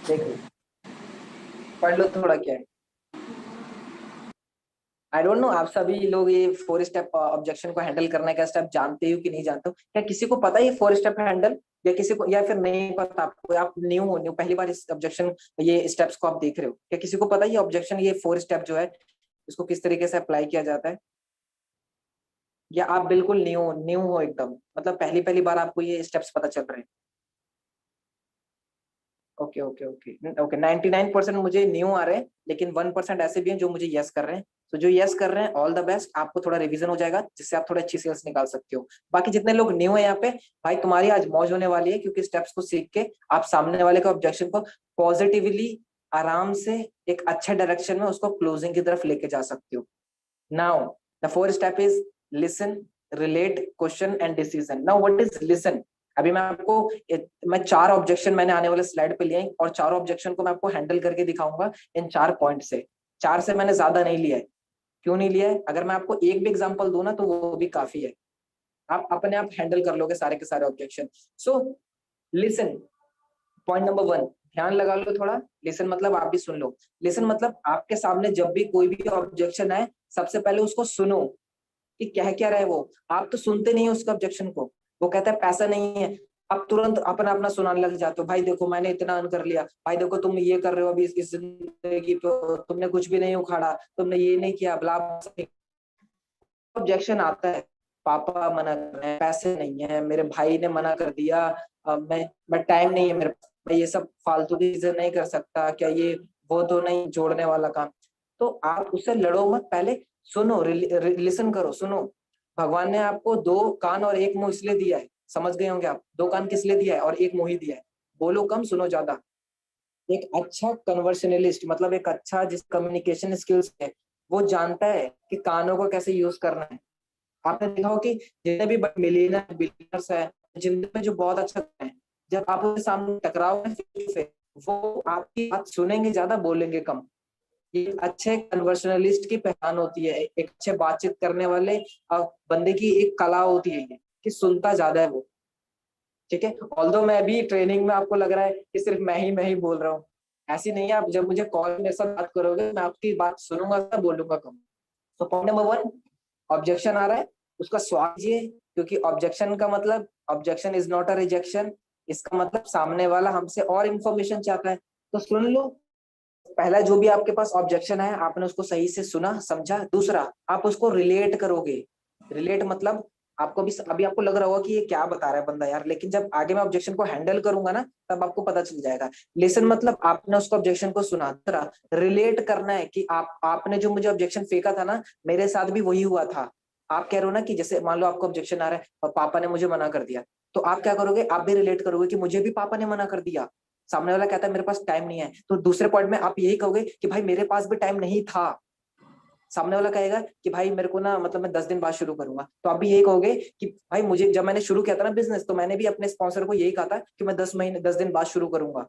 देख लो, पढ़ लो थोड़ा क्या है। आई डोंट नो आप सभी लोग ये 4 स्टेप ऑब्जेक्शन को हैंडल करने का स्टेप जानते हो कि नहीं जानते हो? क्या किसी को पता है ये 4 स्टेप हैंडल, या किसी को, या फिर नहीं पता आपको, आप न्यू पहली बार इस ऑब्जेक्शन ये स्टेप्स को आप देख रहे हो? क्या किसी को पता है ये ऑब्जेक्शन ये 4 स्टेप जो है इसको किस तरीके से अप्लाई किया जाता है? या आप बिल्कुल न्यू न्यू हो एकदम, मतलब पहली पहली बार आपको ये स्टेप्स पता चल रहे हैं? ओके ओके ओके ओके, 99% मुझे न्यू आ रहे हैं, लेकिन 1% ऐसे भी हैं जो मुझे यस कर रहे हैं। तो जो यस कर रहे हैं ऑल द बेस्ट, आपको थोड़ा रिवीजन हो जाएगा जिससे आप थोड़ा अच्छी सेल्स निकाल सकते हो। बाकी जितने लोग न्यू है यहाँ पे, भाई तुम्हारी आज मौज होने वाली है, क्योंकि स्टेप्स को सीख के आप सामने वाले के ऑब्जेक्शन को पॉजिटिवली आराम से एक अच्छे डायरेक्शन में उसको क्लोजिंग की तरफ लेके जा सकते हो। Now the 4th step is listen, relate, question and decision. Now what is listen? अभी मैं आपको मैं 4 ऑब्जेक्शन मैंने आने वाले स्लाइड पे लिए हैं, और 4 ऑब्जेक्शन को मैं आपको हैंडल करके दिखाऊंगा इन 4 पॉइंट से। 4 से मैंने ज्यादा नहीं लिया है। क्यों नहीं लिया है? अगर मैं आपको एक भी एग्जांपल दूं ना तो वो भी काफी है, आप अपने आप हैंडल कर लोगे सारे के सारे objection. So listen, point number 1, ध्यान लगा लो थोड़ा। लिसन मतलब आप भी सुन लो। लिसन मतलब आपके सामने जब भी कोई भी ऑब्जेक्शन आए, सबसे पहले उसको सुनो कि कह क्या रहा है वो। आप तो सुनते नहीं हो उसका ऑब्जेक्शन को। वो कहता है पैसा नहीं है, आप तुरंत अपना अपना सुनाने लग जाते हो, भाई देखो मैंने इतना अर्न कर लिया, भाई देखो तुम ये कर रहे हो अभी इस जिंदगी पे, तुमने कुछ भी नहीं उखाड़ा, तुमने ये नहीं किया, ब्ला। ऑब्जेक्शन आता है, पापा मना कर रहे हैं, पैसे नहीं है, मेरे भाई ने मना कर दिया, मैं टाइम नहीं है मेरे पास, मैं ये सब फालतू की चीजें नहीं कर सकता, क्या ये वो तो नहीं जोड़ने वाला काम। तो आप उससे लड़ो मत, पहले सुनो, लिसन करो, सुनो। भगवान ने आपको 2 कान और 1 मुंह इसलिए दिया है, समझ गए होंगे आप? 2 कान किस लिए दिया है और 1 मुंह ही दिया है? बोलो कम, सुनो ज्यादा। एक अच्छा कन्वर्सेशनलिस्ट मतलब एक अच्छा जिस कम्युनिकेशन स्किल्स है, वो जानता है कि कानों को कैसे यूज करना है। आपने देखा हो कि जितने भी मिलियनर बिलियनर्स है, जिनमें में जो बहुत अच्छा है, जब आप उनके सामने टकराओ वो आपकी बात सुनेंगे ज्यादा, बोलेंगे कम। ये अच्छे कन्वर्सेशनलिस्ट की पहचान होती है, एक अच्छे बातचीत करने वाले बंदे की एक कला होती है ये, कि सुनता ज्यादा है वो। ठीक है, ऑल्दो मैं भी ट्रेनिंग में आपको लग रहा है कि सिर्फ मैं ही बोल रहा हूँ, ऐसी नहीं है। आप जब मुझे कॉल मेरे साथ बात करोगे, मैं आपकी बात सुनूंगा, बोलूंगा कम। तो पॉइंट नंबर 1, ऑब्जेक्शन आ रहा है, उसका स्वागत कीजिए, क्योंकि ऑब्जेक्शन का मतलब objection is not a rejection. इसका मतलब सामने वाला हमसे और इन्फॉर्मेशन चाहता है, तो सुन लो। पहला जो भी आपके पास ऑब्जेक्शन है, आपने उसको सही से सुना समझा। दूसरा, आप उसको रिलेट करोगे। रिलेट मतलब आपको भी अभी आपको लग रहा होगा कि ये क्या बता रहा है बंदा यार, लेकिन जब आगे मैं ऑब्जेक्शन को हैंडल करूंगा ना, तब आपको पता चल जाएगा। लिसन मतलब आपने उसको ऑब्जेक्शन को सुना। दूसरा, रिलेट करना है कि आपने जो मुझे ऑब्जेक्शन फेंका था ना, मेरे साथ भी वही हुआ था। आप कह रहे हो ना कि जैसे मान लो आपको ऑब्जेक्शन आ रहा है और पापा ने मुझे मना कर दिया, तो आप क्या करोगे? आप भी रिलेट करोगे कि मुझे भी पापा ने मना कर दिया। सामने वाला कहता है मेरे पास टाइम नहीं है, तो दूसरे पॉइंट में आप यही कहोगे कि भाई मेरे पास भी टाइम नहीं था। सामने वाला कहेगा कि भाई मेरे को ना, मतलब मैं 10 दिन बाद शुरू करूंगा, तो आप भी यही कहोगे कि भाई मुझे, जब मैंने शुरू किया था ना बिजनेस, तो मैंने भी अपने स्पॉन्सर को यही कहा था कि मैं 10 दिन बाद शुरू करूंगा।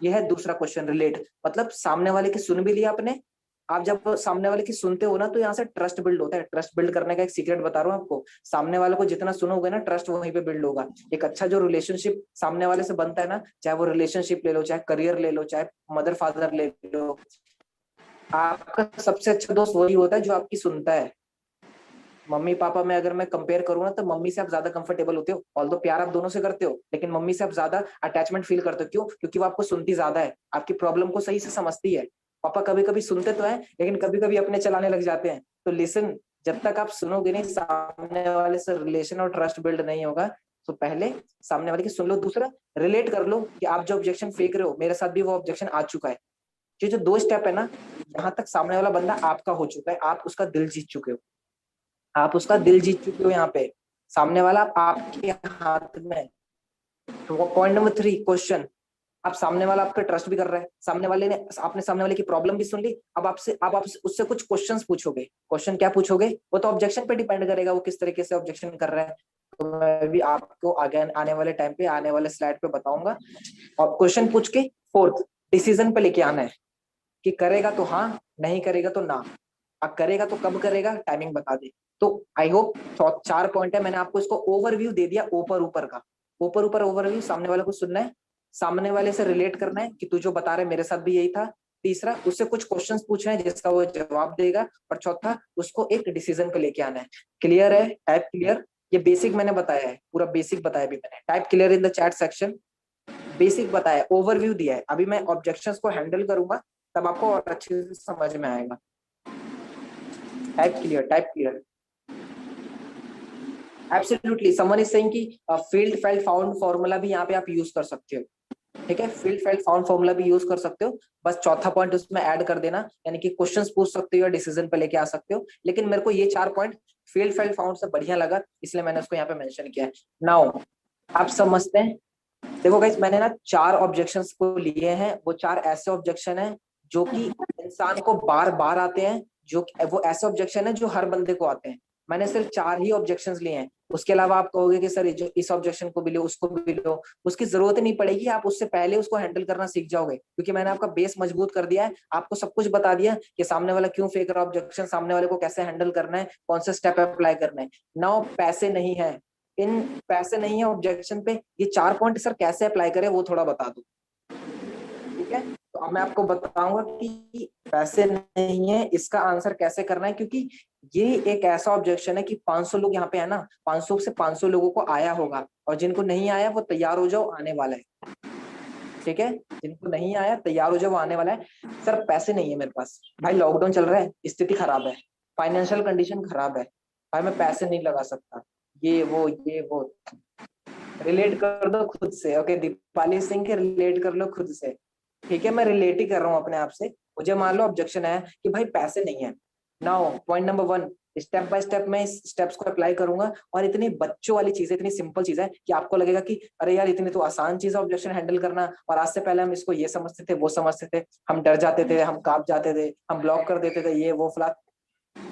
यह है दूसरा क्वेश्चन, रिलेट। मतलब सामने वाले की सुन भी लिया आपने। आप जब सामने वाले की सुनते हो ना, तो यहाँ से ट्रस्ट बिल्ड होता है। ट्रस्ट बिल्ड करने का एक सीक्रेट बता रहा हूँ आपको, सामने वाले को जितना सुनोगे ना, ट्रस्ट वहीं पे बिल्ड होगा। एक अच्छा जो रिलेशनशिप सामने वाले से बनता है ना, चाहे वो रिलेशनशिप ले लो, चाहे करियर ले लो, चाहे मदर फादर ले लो, आपका सबसे अच्छा दोस्त वही होता है जो आपकी सुनता है। मम्मी पापा में अगर मैं कंपेयर करूँ ना, तो मम्मी से आप ज्यादा कंफर्टेबल होते हो। ऑल्दो प्यार आप दोनों से करते हो, लेकिन मम्मी से आप ज्यादा अटैचमेंट फील करते हो। क्यों? क्योंकि वो आपको सुनती ज्यादा है, आपकी प्रॉब्लम को सही से समझती है। पापा कभी कभी सुनते तो है, लेकिन कभी कभी अपने चलाने लग जाते हैं। तो लिसन, जब तक आप सुनोगे नहीं, सामने वाले से रिलेशन और ट्रस्ट बिल्ड नहीं होगा। तो पहले सामने वाले की सुन लो। दूसरा, रिलेट कर लो कि आप जो ऑब्जेक्शन फेंक रहे हो, मेरे साथ भी वो ऑब्जेक्शन आ चुका है। ये जो 2 स्टेप है ना, यहाँ तक सामने वाला बंदा आपका हो चुका है, आप उसका दिल जीत चुके हो। आप उसका दिल जीत चुके हो यहाँ पे। सामने वाला आपके हाथ में है। तो पॉइंट नंबर 3, क्वेश्चन। आप सामने वाला आपका ट्रस्ट भी कर रहा है, सामने वाले ने, आपने सामने वाले की प्रॉब्लम भी सुन ली। अब आप उससे कुछ क्वेश्चंस पूछोगे। क्वेश्चन क्या पूछोगे? वो तो ऑब्जेक्शन पे डिपेंड करेगा, वो किस तरीके से ऑब्जेक्शन कर रहा है। तो मैं भी आपको आगे आने वाले टाइम पे, आने वाले स्लाइड पे बताऊंगा। और क्वेश्चन पूछ के 4th, डिसीजन पे लेके आना है कि करेगा तो हाँ, नहीं करेगा तो ना। अब करेगा तो कब करेगा, टाइमिंग बता दे। तो आई होप 4 पॉइंट है, मैंने आपको इसको ओवरव्यू दे दिया, ऊपर ऊपर का। ऊपर ओवरव्यू। सामने वाले को सुनना है, सामने वाले से रिलेट करना है कि तू जो बता रहे मेरे साथ भी यही था। तीसरा उससे कुछ क्वेश्चंस पूछ रहे हैं जिसका वो जवाब देगा, और चौथा उसको एक डिसीजन पे लेके आना है। क्लियर है? Type clear? ये बेसिक मैंने बताया है, पूरा बेसिक बताया भी मैंने। Type clear in the chat section. Basic बताया, ओवरव्यू दिया है। अभी मैं ऑब्जेक्शंस को हैंडल करूंगा तब आपको और अच्छे से समझ में आएगा। Type clear, type clear. Absolutely, someone is saying कि फील्ड फाइल फाउंड फॉर्मूला भी यहाँ पे आप यूज कर सकते हो। ठीक है, फील्ड फाइल फाउंड फॉर्मूला भी यूज कर सकते हो, बस चौथा पॉइंट उसमें ऐड कर देना, यानी कि क्वेश्चंस पूछ सकते हो या डिसीजन पे लेके आ सकते हो। लेकिन मेरे को ये 4 पॉइंट फील्ड फाइल फाउंड से बढ़िया लगा, इसलिए मैंने उसको यहाँ पे मेंशन किया है। नाउ आप समझते हैं। देखो गाइस, मैंने ना 4 ऑब्जेक्शंस को लिए हैं। वो 4 ऐसे ऑब्जेक्शन हैं जो कि इंसान को बार बार आते हैं, जो वो ऐसे ऑब्जेक्शन है जो हर बंदे को आते हैं। मैंने सिर्फ 4 ही ऑब्जेक्शंस लिए हैं। उसके अलावा आप कहोगे कि सर जो इस ऑब्जेक्शन को भी लो, उसको भी लो, उसकी जरूरत नहीं पड़ेगी। आप उससे पहले उसको हैंडल करना सीख जाओगे, क्योंकि मैंने आपका बेस मजबूत कर दिया है। आपको सब कुछ बता दिया कि सामने वाला क्यों फेंक रहा है ऑब्जेक्शन, सामने वाले को कैसे हैंडल करना है, कौन से स्टेप अप्लाई करना है। नाउ पैसे नहीं है, इन पैसे नहीं है ऑब्जेक्शन पे, ये 4 पॉइंट सर कैसे अप्लाई करें वो थोड़ा बता दो। ठीक है, तो अब मैं आपको बताऊंगा कि पैसे नहीं है इसका आंसर कैसे करना है, क्योंकि ये एक ऐसा ऑब्जेक्शन है कि 500 लोग यहाँ पे है ना, 500 से 500 लोगों को आया होगा, और जिनको नहीं आया वो तैयार हो जाओ, आने वाला है। ठीक है, जिनको नहीं आया तैयार हो जाओ, वो आने वाला है। सर पैसे नहीं है मेरे पास, भाई लॉकडाउन चल रहा है, स्थिति खराब है, फाइनेंशियल कंडीशन खराब है, भाई मैं पैसे नहीं लगा सकता, ये वो रिलेट कर दो खुद से। ओके, दीपाली सिंह के रिलेट कर लो खुद से। ठीक है, मैं रिलेट ही कर रहा हूँ अपने आप से। मुझे मान लो ऑब्जेक्शन है कि भाई पैसे नहीं है। Now point number 1, step by step मैं इस स्टेप्स को अप्लाई करूंगा, और इतनी बच्चों वाली चीज है, इतनी सिंपल चीज है कि आपको लगेगा कि अरे यार इतनी तो आसान चीज है ऑब्जेक्शन हैंडल करना, और आज से पहले हम इसको ये समझते थे, वो समझते थे, हम डर जाते थे, हम कांप जाते थे, हम ब्लॉक कर देते थे, ये वो फला।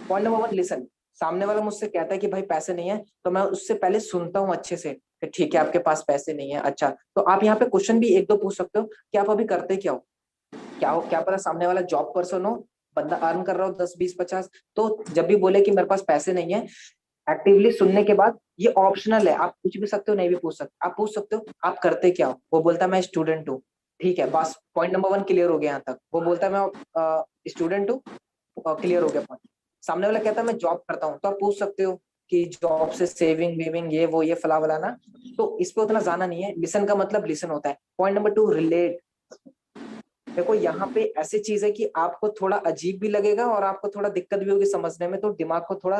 Point number 1, listen. सामने वाला मुझसे कहता है कि भाई पैसे नहीं है, तो मैं उससे पहले सुनता हूँ अच्छे से कि ठीक है आपके पास पैसे नहीं है। अच्छा, तो आप यहाँ पे क्वेश्चन भी एक दो पूछ सकते हो कि आप अभी करते क्या हो, क्या पता सामने वाला जॉब पर्सन हो, बंदा अर्न कर रहा हो 10 20 50। तो जब भी बोले कि मेरे पास पैसे नहीं है, एक्टिवली सुनने के बाद, ये ऑप्शनल है, आप पूछ भी सकते हो, नहीं भी पूछ सकते, आप पूछ सकते हो आप करते क्या हो। वो बोलता है मैं स्टूडेंट हूँ। ठीक है, बस पॉइंट नंबर 1 क्लियर हो गया यहाँ तक। वो बोलता है मैं स्टूडेंट हूँ, क्लियर हो गया पॉइंट। सामने वाला कहता है मैं जॉब करता हूँ, तो आप पूछ सकते हो कि जॉब से सेविंग वेविंग ये वो ये फला वाला ना। तो इस पे उतना जाना नहीं है। लिसन का मतलब लिसन होता है। Point number 2, relate. देखो यहाँ पे ऐसी चीज है कि आपको थोड़ा अजीब भी लगेगा और आपको थोड़ा दिक्कत भी होगी समझने में, तो दिमाग को थोड़ा,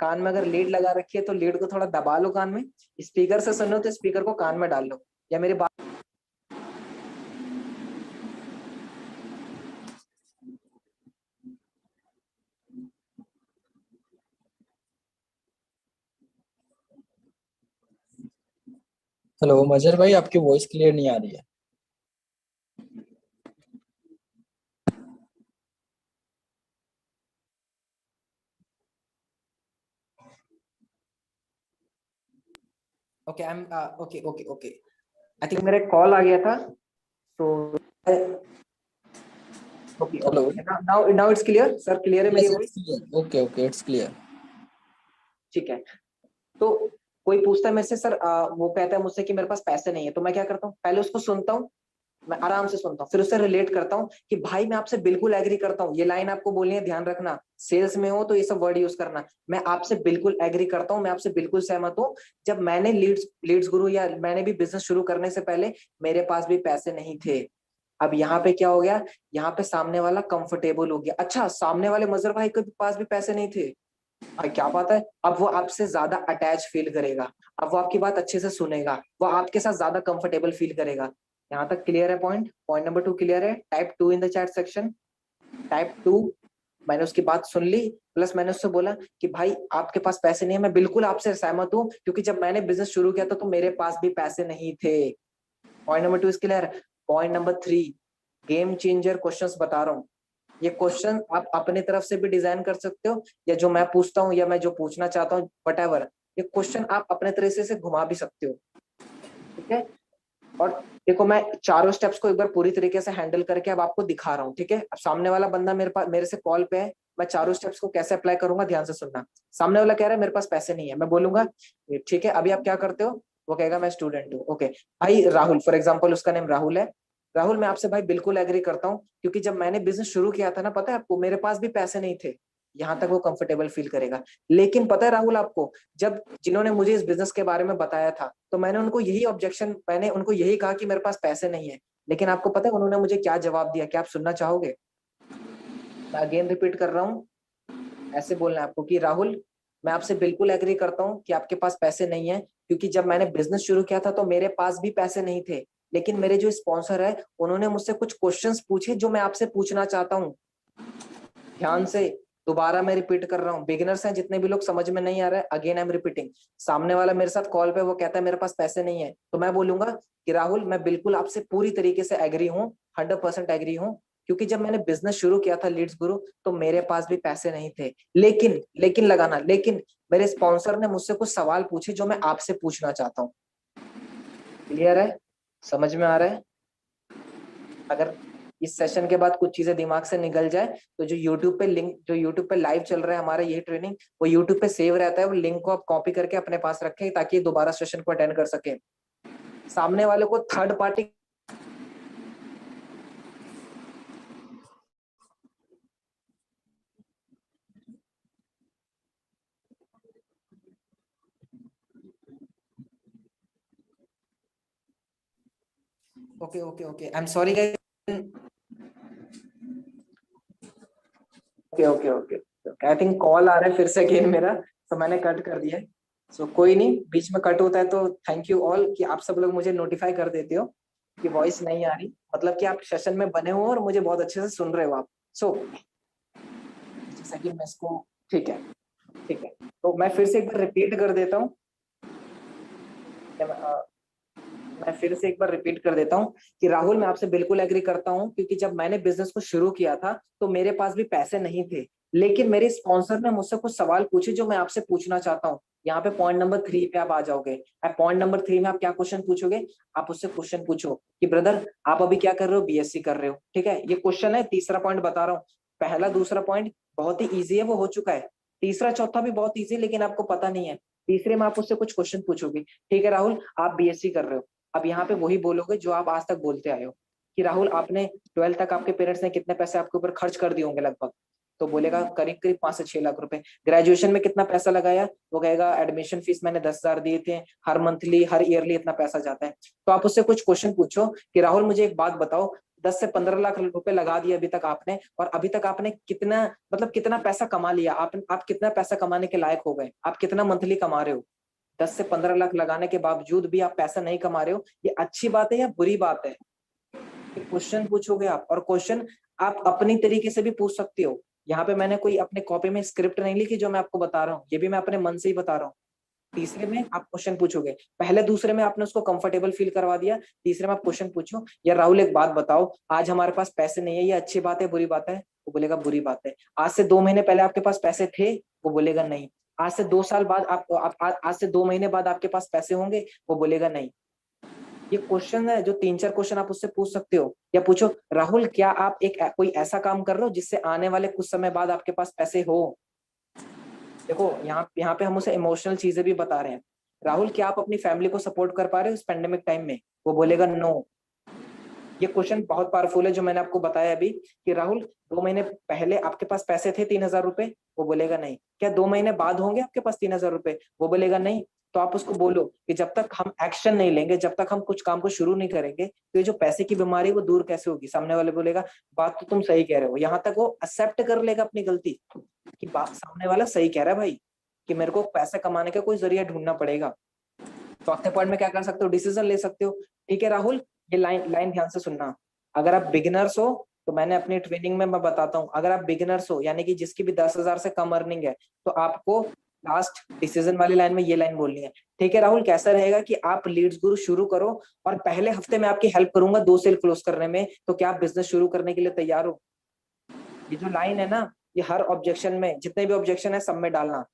कान में अगर लीड लगा रखी है तो लीड को थोड़ा दबा लो कान में। स्पीकर से सुनो तो स्पीकर को कान में डाल लो, या मेरी बात। हेलो मजर भाई, आपकी वॉइस क्लियर नहीं आ रही है। Okay, I M okay okay okay. I think मेरा कॉल आ गया था, तो okay hello. Okay, now now it's clear sir, clear है मेरी yes it's voice? Clear. Okay okay, it's clear. ठीक है, तो कोई पूछता है मेरे से सर वो कहता है मुझसे कि मेरे पास पैसे नहीं है, तो मैं क्या करता हूँ, पहले उसको सुनता हूँ, मैं आराम से सुनता हूँ, फिर उससे रिलेट करता हूँ कि भाई मैं आपसे बिल्कुल एग्री करता हूँ। ये लाइन आपको बोलनी है, ध्यान रखना, सेल्स में हो तो ये सब वर्ड यूज करना। मैं आपसे बिल्कुल एग्री करता हूँ, मैं आपसे बिल्कुल सहमत हूँ। जब मैंने लीड्स लीड्स गुरु या मैंने भी बिजनेस शुरू करने से पहले मेरे पास भी पैसे नहीं थे। अब यहाँ पे क्या हो गया, यहाँ पे सामने वाला कंफर्टेबल हो गया। अच्छा, सामने वाले मजर भाई के पास भी पैसे नहीं थे, भाई क्या बात है। अब वो आपसे ज्यादा अटैच फील करेगा, अब वो आपकी बात अच्छे से सुनेगा, वो आपके साथ ज्यादा कंफर्टेबल फील करेगा। यहाँ तक क्लियर है पॉइंट? पॉइंट नंबर 2 क्लियर है? Type 2 in the chat section. Type 2। मैंने उसकी बात सुन ली, प्लस मैंने उससे बोला कि भाई आपके पास पैसे नहीं है, मैं बिल्कुल आपसे सहमत हूँ, क्योंकि जब मैंने बिजनेस शुरू किया था तो मेरे पास भी पैसे नहीं थे। Point number 2 is clear. Point number 3, game changer questions बता रहा हूँ। ये क्वेश्चन आप अपने तरफ से भी डिजाइन कर सकते हो, या जो मैं पूछता हूँ या मैं जो पूछना चाहता हूँ वटेवर, ये क्वेश्चन आप अपने तरीके से घुमा भी सकते हो। ठीक है, और देखो मैं चारों स्टेप्स को एक बार पूरी तरीके से हैंडल करके अब आपको दिखा रहा हूँ। ठीक है, अब सामने वाला बंदा मेरे पास मेरे से कॉल पे है, मैं चारों स्टेप्स को कैसे अप्लाई करूंगा ध्यान से सुनना। सामने वाला कह रहा है मेरे पास पैसे नहीं है, मैं बोलूंगा ठीक है अभी आप क्या करते हो, वो कहेगा मैं स्टूडेंट हूँ। ओके भाई राहुल, फॉर एग्जाम्पल उसका नेम राहुल है, राहुल मैं आपसे भाई बिल्कुल एग्री करता हूँ, क्योंकि जब मैंने बिजनेस शुरू किया था ना, पता है आपको, मेरे पास भी पैसे नहीं थे। यहाँ तक वो कंफर्टेबल फील करेगा। लेकिन पता है राहुल आपको, जब जिन्होंने मुझे इस बिजनेस के बारे में बताया था, तो मैंने उनको यही कहा कि मेरे पास पैसे नहीं है। लेकिन आपको पता है उन्होंने मुझे क्या जवाब दिया? क्या आप सुनना चाहोगे? मैं अगेन रिपीट कर रहा हूँ। ऐसे बोलना है आपको कि राहुल, मैं आपसे बिल्कुल एग्री करता हूँ कि आपके पास पैसे नहीं है, क्योंकि जब मैंने बिजनेस शुरू किया था तो मेरे पास भी पैसे नहीं थे। लेकिन मेरे जो स्पॉन्सर है, उन्होंने मुझसे कुछ क्वेश्चंस पूछे जो मैं आपसे पूछना चाहता हूँ। ध्यान से, दोबारा मैं रिपीट कर रहा हूँ। बिगिनर्स हैं जितने भी लोग, समझ में नहीं आ रहा है, अगेन आई एम रिपीटिंग। सामने वाला मेरे साथ कॉल पे वो कहता है मेरे पास पैसे नहीं है, तो मैं बोलूंगा कि राहुल मैं बिल्कुल आपसे पूरी तरीके से एग्री हूँ, 100% एग्री हूँ। क्योंकि जब मैंने बिजनेस शुरू किया था लीड्स गुरु, तो मेरे पास भी पैसे नहीं थे। लेकिन लगाना, लेकिन मेरे स्पॉन्सर ने मुझसे कुछ सवाल पूछे जो मैं आपसे पूछना चाहता हूँ। क्लियर है? समझ में आ रहा है? अगर इस सेशन के बाद कुछ चीजें दिमाग से निकल जाए, तो जो यूट्यूब पे लाइव चल रहा है हमारा ये ट्रेनिंग, वो यूट्यूब पे सेव रहता है। वो लिंक को आप कॉपी करके अपने पास रखें, ताकि दोबारा सेशन को अटेंड कर सके। सामने वाले को third party okay okay okay, I am sorry guys. Okay okay okay, I think call आ रहा है फिर से अगेन मेरा, तो मैंने कट कर दिया। सो कोई नहीं, बीच में कट होता है तो थैंक यू ऑल कि आप सब लोग मुझे नोटिफाई कर देते हो कि वॉइस नहीं आ रही, मतलब कि आप सेशन में बने हो और मुझे बहुत अच्छे से सुन रहे हो आप। सो जैसा कि मैं इसको, ठीक है, ठीक है, तो मैं फिर से एक बार रिपीट कर देता हूँ। मैं फिर से एक बार रिपीट कर देता हूँ कि राहुल मैं आपसे बिल्कुल एग्री करता हूँ, क्योंकि जब मैंने बिजनेस को शुरू किया था तो मेरे पास भी पैसे नहीं थे। लेकिन मेरे स्पॉन्सर ने मुझसे कुछ सवाल पूछे जो मैं आपसे पूछना चाहता हूँ। यहाँ पे पॉइंट नंबर 3 पे आप आ जाओगे। पॉइंट नंबर 3 में आप क्या क्वेश्चन पूछोगे? आप उससे क्वेश्चन पूछो कि ब्रदर आप अभी क्या कर रहे हो? बीएससी कर रहे हो, ठीक है, ये क्वेश्चन है। तीसरा पॉइंट बता रहा हूँ, पहला दूसरा पॉइंट बहुत ही ईजी है, वो हो चुका है। तीसरा चौथा भी बहुत ईजी, लेकिन आपको पता नहीं है। तीसरे में आप उससे कुछ क्वेश्चन पूछोगे, ठीक है राहुल आप बीएससी कर रहे हो। अब यहाँ पे वही बोलोगे जो आप आज तक बोलते आए हो कि राहुल आपने 12th तक आपके पेरेंट्स ने कितने पैसे आपके ऊपर खर्च कर दिए होंगे लगभग? तो बोलेगा करीब करीब 5 से 6 लाख रुपए। ग्रेजुएशन में कितना पैसा लगाया? वो कहेगा एडमिशन फीस मैंने 10,000 दिए थे, हर मंथली हर ईयरली इतना पैसा जाता है। तो आप उससे कुछ क्वेश्चन पूछो कि राहुल मुझे एक बात बताओ, 10 से 15 लाख रुपए लगा दिए अभी तक आपने, और अभी तक आपने कितना, मतलब कितना पैसा कमा लिया? आप कितना पैसा कमाने के लायक हो गए? आप कितना मंथली कमा रहे हो? 10 से 15 लाख लगाने के बावजूद भी आप पैसा नहीं कमा रहे हो, ये अच्छी बात है या बुरी बात है? क्वेश्चन पूछोगे आप, और क्वेश्चन आप अपनी तरीके से भी पूछ सकते हो। यहाँ पे मैंने कोई अपने कॉपी में स्क्रिप्ट नहीं लिखी जो मैं आपको बता रहा हूँ, ये भी मैं अपने मन से ही बता रहा हूँ। तीसरे में आप क्वेश्चन पूछोगे, पहले दूसरे में आपने उसको कंफर्टेबल फील करवा दिया, तीसरे में आप क्वेश्चन पूछो, यार राहुल एक बात बताओ, आज हमारे पास पैसे नहीं है, ये अच्छी बात है बुरी बात है? वो बोलेगा बुरी बात है। आज से 2 महीने पहले आपके पास पैसे थे? वो बोलेगा नहीं। आज से 2 साल बाद आज से 2 महीने बाद आपके पास पैसे होंगे? वो बोलेगा नहीं। ये क्वेश्चन है जो 3-4 क्वेश्चन आप उससे पूछ सकते हो। या पूछो राहुल क्या आप कोई ऐसा काम कर रहे हो जिससे आने वाले कुछ समय बाद आपके पास पैसे हो? देखो यहाँ पे हम उसे इमोशनल चीजें भी बता रहे हैं। राहुल क्या आप अपनी फैमिली को सपोर्ट कर पा रहे हो इस पेंडेमिक टाइम में? वो बोलेगा नो। ये क्वेश्चन बहुत पावरफुल है जो मैंने आपको बताया अभी कि राहुल 2 महीने पहले आपके पास पैसे थे 3,000 रुपए? वो बोलेगा नहीं। क्या 2 महीने बाद होंगे आपके पास 3,000 रुपए? वो बोलेगा नहीं। तो आप उसको बोलो कि जब तक हम एक्शन नहीं लेंगे, जब तक हम कुछ काम को शुरू नहीं करेंगे, तो ये जो पैसे की बीमारी है वो दूर कैसे होगी? सामने वाले बोलेगा बात तो तुम सही कह रहे हो। यहाँ तक वो एक्सेप्ट कर लेगा अपनी गलती कि बात सामने वाला सही कह रहा है भाई, कि मेरे को पैसे कमाने का कोई जरिया ढूंढना पड़ेगा। चौथे पॉइंट में क्या कर सकते हो? डिसीजन ले सकते हो। ठीक है राहुल, ये लाइन लाइन ध्यान से सुनना। अगर आप बिगिनर्स हो, तो मैंने अपनी ट्रेनिंग में मैं बताता हूँ, अगर आप बिगिनर्स हो यानी कि जिसकी भी 10,000 से कम अर्निंग है, तो आपको लास्ट डिसीजन वाली लाइन में ये लाइन बोलनी है। ठीक है राहुल, कैसा रहेगा कि आप लीड्स गुरु शुरू करो और पहले हफ्ते में आपकी हेल्प करूंगा 2 सेल क्लोज करने में, तो क्या आप बिजनेस शुरू करने के लिए तैयार हो? ये जो लाइन है ना, ये हर ऑब्जेक्शन में, जितने भी ऑब्जेक्शन है सब में डालना।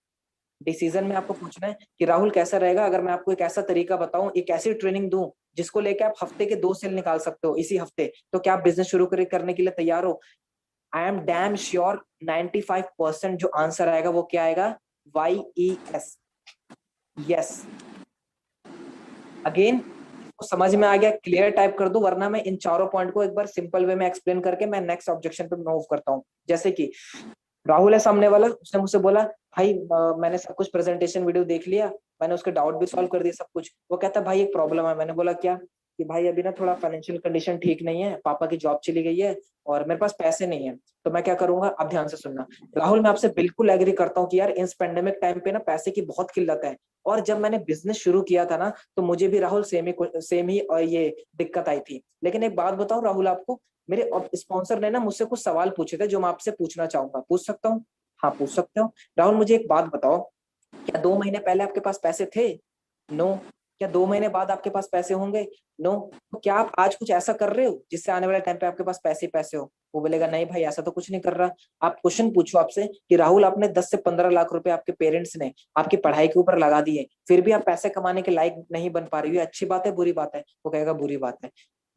डिसीजन में आपको पूछना है कि राहुल कैसा रहेगा अगर मैं आपको एक ऐसा तरीका बताऊं, एक ऐसी ट्रेनिंग दूं जिसको लेके आप हफ्ते के 2 सेल निकाल सकते हो इसी हफ्ते, तो क्या आप बिजनेस शुरू करने के लिए तैयार हो? आई एम डैम श्योर 95% जो आंसर आएगा वो क्या आएगा? YES, yes. अगेन जिसको समझ में आ गया क्लियर टाइप कर दो, वरना मैं इन चारों पॉइंट को एक बार सिंपल वे में एक्सप्लेन करके मैं नेक्स्ट ऑब्जेक्शन पे मूव करता हूँ। जैसे कि राहुल है सामने वाला, उसने मुझसे बोला भाई मैंने सब कुछ प्रेजेंटेशन वीडियो देख लिया, मैंने उसके डाउट भी सॉल्व कर दिया सब कुछ। वो कहता भाई एक प्रॉब्लम है। मैंने बोला क्या? कि भाई अभी ना थोड़ा फाइनेंशियल कंडीशन ठीक नहीं है, पापा की जॉब चली गई है और मेरे पास पैसे नहीं है, तो मैं क्या करूंगा? अब ध्यान से सुनना राहुल, मैं आपसे बिल्कुल एग्री करता हूँ कि यार इस पेंडेमिक टाइम पे ना पैसे की बहुत किल्लत है। और जब मैंने बिजनेस शुरू किया था ना, तो मुझे भी राहुल सेम ही ये दिक्कत आई थी। लेकिन एक बात बताऊं राहुल आपको, मेरे स्पॉन्सर ने ना मुझसे कुछ सवाल पूछे थे जो मैं आपसे पूछना चाहूंगा, पूछ सकता हूँ? हाँ पूछ सकते हो। राहुल मुझे एक बात बताओ, क्या 2 महीने पहले आपके पास पैसे थे? नो। क्या 2 महीने बाद आपके पास पैसे होंगे? नो। तो क्या आप आज कुछ ऐसा कर रहे हो जिससे आने वाले टाइम पे आपके पास पैसे ही पैसे हो? वो बोलेगा नहीं भाई ऐसा तो कुछ नहीं कर रहा। आप क्वेश्चन पूछो आपसे कि राहुल आपने 10 से 15 लाख रुपए आपके पेरेंट्स ने आपकी पढ़ाई के ऊपर लगा दिए, फिर भी आप पैसे कमाने के लायक नहीं बन पा रही हो, ये अच्छी बात है बुरी बात है? वो कहेगा बुरी बात है।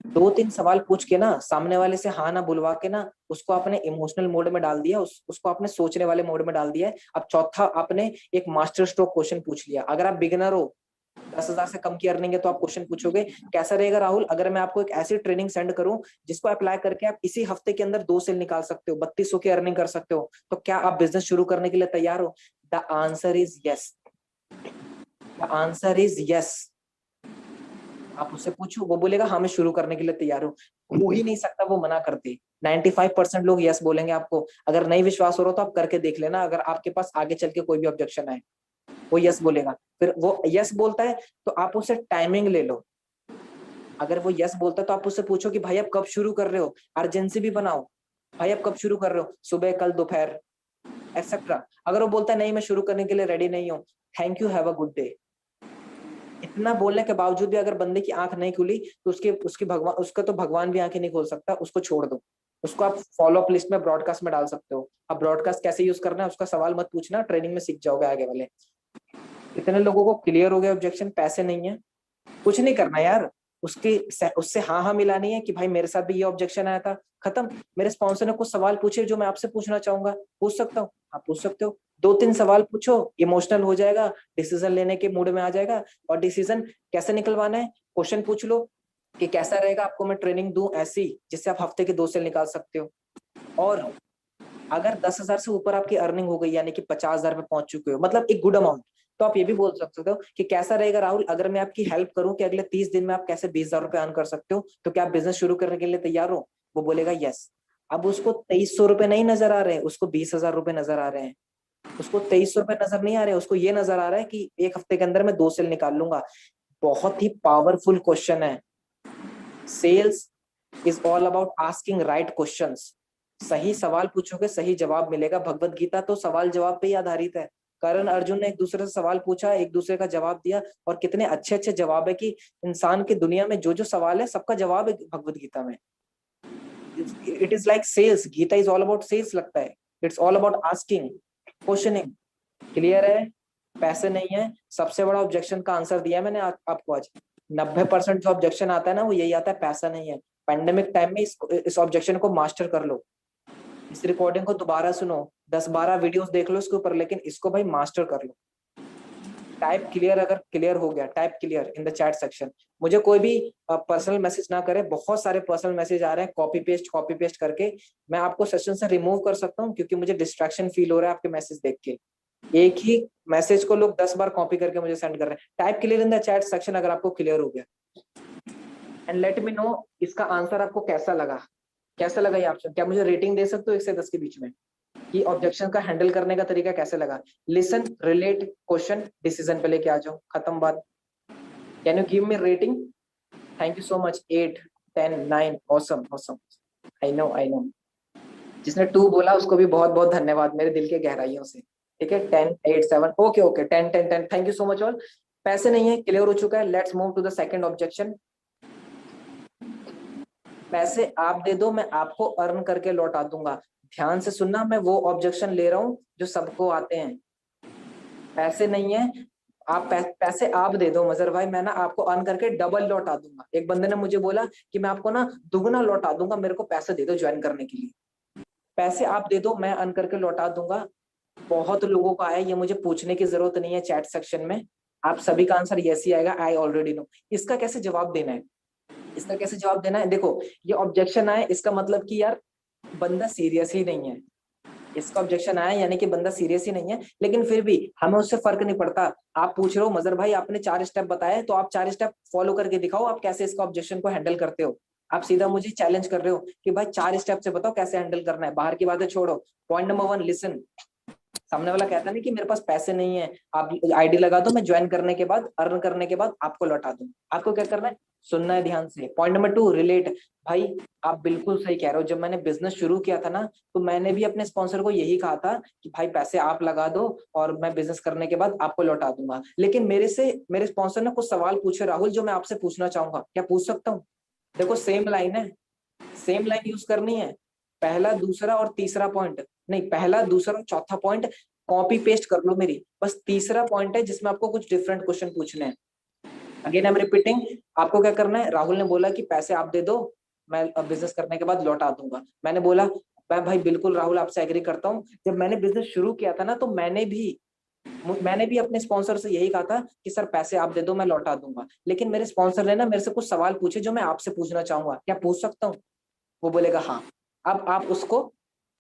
2-3 सवाल पूछ के ना सामने वाले से हाँ ना बुलवा के ना उसको आपने इमोशनल मोड में डाल दिया, उसको आपने सोचने वाले मोड में डाल दिया है। अब चौथा आपने एक मास्टर स्ट्रोक क्वेश्चन पूछ लिया। अगर आप बिगिनर हो, 10,000 से कम की अर्निंग है, तो आप क्वेश्चन पूछोगे कैसा रहेगा राहुल अगर मैं आपको एक ऐसी ट्रेनिंग सेंड करूं जिसको अप्लाई करके आप इसी हफ्ते के अंदर 2 सेल निकाल सकते हो, 3200 की अर्निंग कर सकते हो, तो क्या आप बिजनेस शुरू करने के लिए तैयार हो? The answer is yes. The answer is yes. आप उससे पूछो, वो बोलेगा हाँ मैं शुरू करने के लिए तैयार हूँ। हो ही नहीं सकता वो मना कर दे। 95% लोग यस बोलेंगे आपको। अगर नहीं विश्वास हो रहा तो आप करके देख लेना, अगर आपके पास आगे चल के कोई भी ऑब्जेक्शन आए वो यस बोलेगा। फिर वो यस बोलता है तो आप उससे टाइमिंग ले लो। अगर वो यस बोलता है तो आप उससे पूछो कि भाई आप कब शुरू कर रहे हो, अर्जेंसी भी बनाओ। भाई आप कब शुरू कर रहे हो? सुबह, कल, दोपहर, एक्सेट्रा। अगर वो बोलता है नहीं मैं शुरू करने के लिए रेडी नहीं हूँ, thank you, have a good day. इतना बोलने के बावजूद भी अगर बंदे की आंख नहीं खुली तो उसकी भगवान, उसका तो भगवान भी आंखें नहीं खोल सकता, उसको छोड़ दो। उसको आप फॉलो अप लिस्ट में ब्रॉडकास्ट में डाल सकते हो। अब ब्रॉडकास्ट कैसे यूज करना है उसका सवाल मत पूछना, ट्रेनिंग में सीख जाओगे आगे वाले। इतने लोगों को क्लियर हो गया ऑब्जेक्शन? पैसे नहीं है, कुछ नहीं करना यार, उसकी उससे हाँ हाँ मिलानी है कि भाई मेरे साथ भी ये ऑब्जेक्शन आया था, खत्म। मेरे स्पॉन्सर ने कुछ सवाल पूछे जो मैं आपसे पूछना चाहूंगा, पूछ सकता हूँ? आप पूछ सकते हो। 2-3 सवाल पूछो, इमोशनल हो जाएगा, डिसीजन लेने के मूड में आ जाएगा। और डिसीजन कैसे निकलवाना है? क्वेश्चन पूछ लो कि कैसा रहेगा आपको मैं ट्रेनिंग दूं ऐसी जिससे आप हफ्ते के 2 सेल निकाल सकते हो। और अगर 10,000 से ऊपर आपकी अर्निंग हो गई, यानी कि 50,000 पे पहुंच चुके हो, मतलब एक गुड अमाउंट, तो आप ये भी बोल सकते हो कि कैसा रहेगा राहुल अगर मैं आपकी हेल्प करूं कि अगले 30 दिन में आप कैसे 20,000 रुपए अर्न कर सकते हो, तो क्या आप बिजनेस शुरू करने के लिए तैयार हो? वो बोलेगा यस। अब उसको 2300 रुपए नहीं नजर आ रहे हैं, उसको 20,000 रुपए नजर आ रहे हैं। उसको 2300 रुपए नजर नहीं आ रहे हैं, उसको ये नजर आ रहा है कि एक हफ्ते के अंदर मैं 2 सेल निकाल लूंगा। बहुत ही पावरफुल क्वेश्चन है। Sales is all about asking right questions. सही सवाल पूछोगे सही जवाब मिलेगा। भगवत गीता तो सवाल जवाब पे ही आधारित है। कर्ण अर्जुन ने एक दूसरे से सवाल पूछा, एक दूसरे का जवाब दिया, और कितने अच्छे अच्छे जवाब है कि इंसान की दुनिया में जो जो सवाल है सबका जवाब है भगवत गीता में। It is like sales, Gita is all about sales लगता है। It's all about asking, questioning. Clear है? पैसे नहीं है, सबसे बड़ा ऑब्जेक्शन का आंसर दिया मैंने आपको आज। 90% जो ऑब्जेक्शन आता है ना वो यही आता है, पैसा नहीं है। पेंडेमिक टाइम में इस ऑब्जेक्शन को मास्टर कर लो। इस रिकॉर्डिंग को दोबारा सुनो, 10-12 वीडियोस देख लो इसके ऊपर, लेकिन इसको भाई मास्टर कर लो। टाइप क्लियर, अगर क्लियर हो गया type clear in the chat section. मुझे कोई भी पर्सनल मैसेज ना करे, बहुत सारे पर्सनल मैसेज आ रहे हैं कॉपी पेस्ट करके। मैं आपको सेशन से रिमूव कर सकता हूँ क्योंकि मुझे डिस्ट्रैक्शन फील हो रहा है आपके मैसेज देख के। एक ही मैसेज को लोग 10 बार कॉपी करके मुझे सेंड कर रहे हैं। Type clear in the chat section अगर आपको क्लियर हो गया, एंड लेट मी नो इसका आंसर आपको कैसा लगा। कैसा लगा ये ऑप्शन? क्या मुझे रेटिंग दे सकते हो 1 से 10 के बीच में कि ऑब्जेक्शन का हैंडल करने का तरीका कैसे लगा? लिसन, रिलेट, क्वेश्चन, डिसीजन पे लेके आ जाओ, खत्म बात। Can you give me rating? Thank you so much. 8, 10, 9, awesome awesome. I know. जिसने 2 बोला उसको भी बहुत बहुत धन्यवाद मेरे दिल के गहराइयों से। ठीक है, 10, 8, 7, okay okay, 10, 10, 10, thank you so much all. पैसे नहीं है, क्लियर हो चुका है। Let's move to the second objection. पैसे आप दे दो, मैं आपको अर्न करके लौटा दूंगा। ध्यान से सुनना, मैं वो ऑब्जेक्शन ले रहा हूँ जो सबको आते हैं। पैसे नहीं है, आप पैसे आप दे दो मजर भाई, मैं ना आपको अर्न करके डबल लौटा दूंगा। एक बंदे ने मुझे बोला कि मैं आपको ना दुगना लौटा दूंगा, मेरे को पैसे दे दो ज्वाइन करने के लिए। पैसे आप दे दो, मैं अर्न करके लौटा दूंगा। बहुत लोगों का है, ये मुझे पूछने की जरूरत नहीं है चैट सेक्शन में। आप सभी का आंसर यस ही आएगा, आई ऑलरेडी नो। इसका कैसे जवाब देना है, इसका कैसे जवाब देना है? देखो ये ऑब्जेक्शन आए, इसका मतलब कि यार बंदा सीरियस ही नहीं है। इसका ऑब्जेक्शन आया यानी कि बंदा सीरियस ही नहीं है, लेकिन फिर भी हमें उससे फर्क नहीं पड़ता। आप पूछ रहे हो मजर भाई आपने 4 स्टेप बताए, तो आप 4 स्टेप फॉलो करके दिखाओ, आप कैसे इसका ऑब्जेक्शन को हैंडल करते हो। आप सीधा मुझे चैलेंज कर रहे हो कि भाई 4 स्टेप से बताओ कैसे हैंडल करना है, बाहर की बातें छोड़ो। Point number 1, listen. सामने वाला कहता नहीं कि मेरे पास पैसे नहीं है, आप आईडी लगा दो, मैं ज्वाइन करने के बाद, अर्न करने के बाद आपको लौटा दूं। आपको क्या करना है, सुनना है ध्यान से। Point number 2, relate. भाई आप बिल्कुल सही कह रहे हो, जब मैंने बिजनेस शुरू किया था ना, तो मैंने भी अपने स्पॉन्सर को यही कहा था कि भाई पैसे आप लगा दो और मैं बिजनेस करने के बाद आपको लौटा दूंगा। लेकिन मेरे स्पॉन्सर ने कुछ सवाल पूछे राहुल, जो मैं आपसे पूछना चाहूंगा, क्या पूछ सकता हूँ? देखो सेम लाइन है, सेम लाइन यूज करनी है। पहला, दूसरा और तीसरा पॉइंट नहीं, पहला, दूसरा और चौथा पॉइंट कॉपी पेस्ट कर लो मेरी। बस तीसरा पॉइंट है जिसमें आपको कुछ डिफरेंट क्वेश्चन पूछने हैं। अगेन आई एम रिपीटिंग, आपको क्या करना है? राहुल ने बोला कि पैसे आप दे दो, मैं बिजनेस करने के बाद लौटा दूंगा। मैंने बोला मैं भाई बिल्कुल राहुल आपसे एग्री करता हूँ, जब मैंने बिजनेस शुरू किया था ना, तो मैंने भी अपने स्पॉन्सर से यही कहा था कि सर पैसे आप दे दो मैं लौटा दूंगा। लेकिन मेरे स्पॉन्सर ने ना मेरे से कुछ सवाल पूछे जो मैं आपसे पूछना चाहूंगा, क्या पूछ सकता हूँ? वो बोलेगा हाँ। अब आप उसको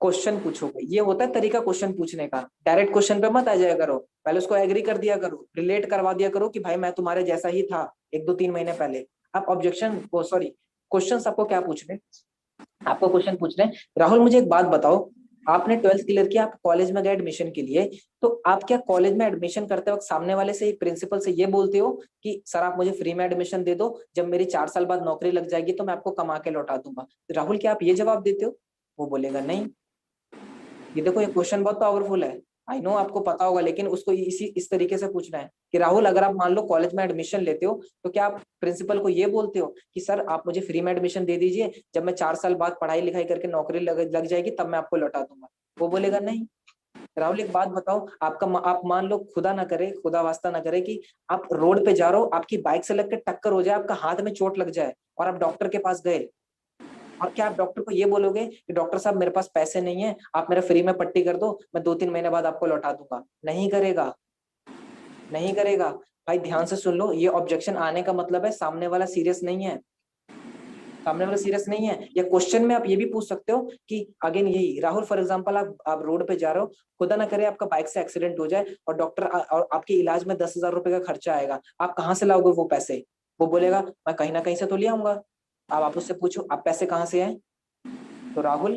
क्वेश्चन पूछोगे, ये होता है तरीका क्वेश्चन पूछने का। डायरेक्ट क्वेश्चन पे मत आ जाया करो, पहले उसको एग्री कर दिया करो, रिलेट करवा दिया करो कि भाई मैं तुम्हारे जैसा ही था 1 2 3 महीने पहले। आप ऑब्जेक्शन वो सॉरी क्वेश्चन आपको क्या पूछने, आपको क्वेश्चन पूछ रहे हैं। राहुल मुझे एक बात बताओ, आपने 12th क्लियर किया, आप कॉलेज में गए एडमिशन के लिए, तो आप क्या कॉलेज में एडमिशन करते वक्त सामने वाले से, प्रिंसिपल से ये बोलते हो कि सर आप मुझे फ्री में एडमिशन दे दो, जब मेरी 4 साल बाद नौकरी लग जाएगी तो मैं आपको कमा के लौटा दूंगा? राहुल क्या आप ये जवाब देते हो? वो बोलेगा नहीं। ये देखो ये क्वेश्चन बहुत पावरफुल है, आई नो आपको पता होगा, लेकिन उसको इस तरीके से पूछना है कि राहुल अगर आप मान लो कॉलेज में एडमिशन लेते हो, तो क्या आप प्रिंसिपल को ये बोलते हो कि सर आप मुझे फ्री में एडमिशन दे दीजिए, जब मैं 4 साल बाद पढ़ाई लिखाई करके नौकरी लग जाएगी तब मैं आपको लौटा दूंगा? वो बोलेगा नहीं। राहुल एक बात बताओ, आप मान लो खुदा ना करे, खुदा वास्ता ना करे कि आप रोड पे जा रहे हो, आपकी बाइक से लग के टक्कर हो जाए, आपका हाथ में चोट लग जाए और आप डॉक्टर के पास गए, और क्या आप डॉक्टर को ये बोलोगे कि डॉक्टर साहब मेरे पास पैसे नहीं है, आप मेरा फ्री में पट्टी कर दो, मैं 2 3 महीने बाद आपको लौटा दूंगा? नहीं करेगा, नहीं करेगा। भाई ध्यान से सुन लो, ये ऑब्जेक्शन आने का मतलब है सामने वाला सीरियस नहीं है, सामने वाला सीरियस नहीं है। या क्वेश्चन में आप ये भी पूछ सकते हो कि अगेन यही, राहुल फॉर एग्जांपल आप रोड पे जा रहे हो, खुदा ना करे आपका बाइक से एक्सीडेंट हो जाए और डॉक्टर और आपके इलाज में 10,000 रुपए का खर्चा आएगा, आप कहाँ से लाओगे वो पैसे? वो बोलेगा मैं कहीं ना कहीं से तो ले आऊंगा। अब आप उससे पूछो आप पैसे कहाँ से आए? तो राहुल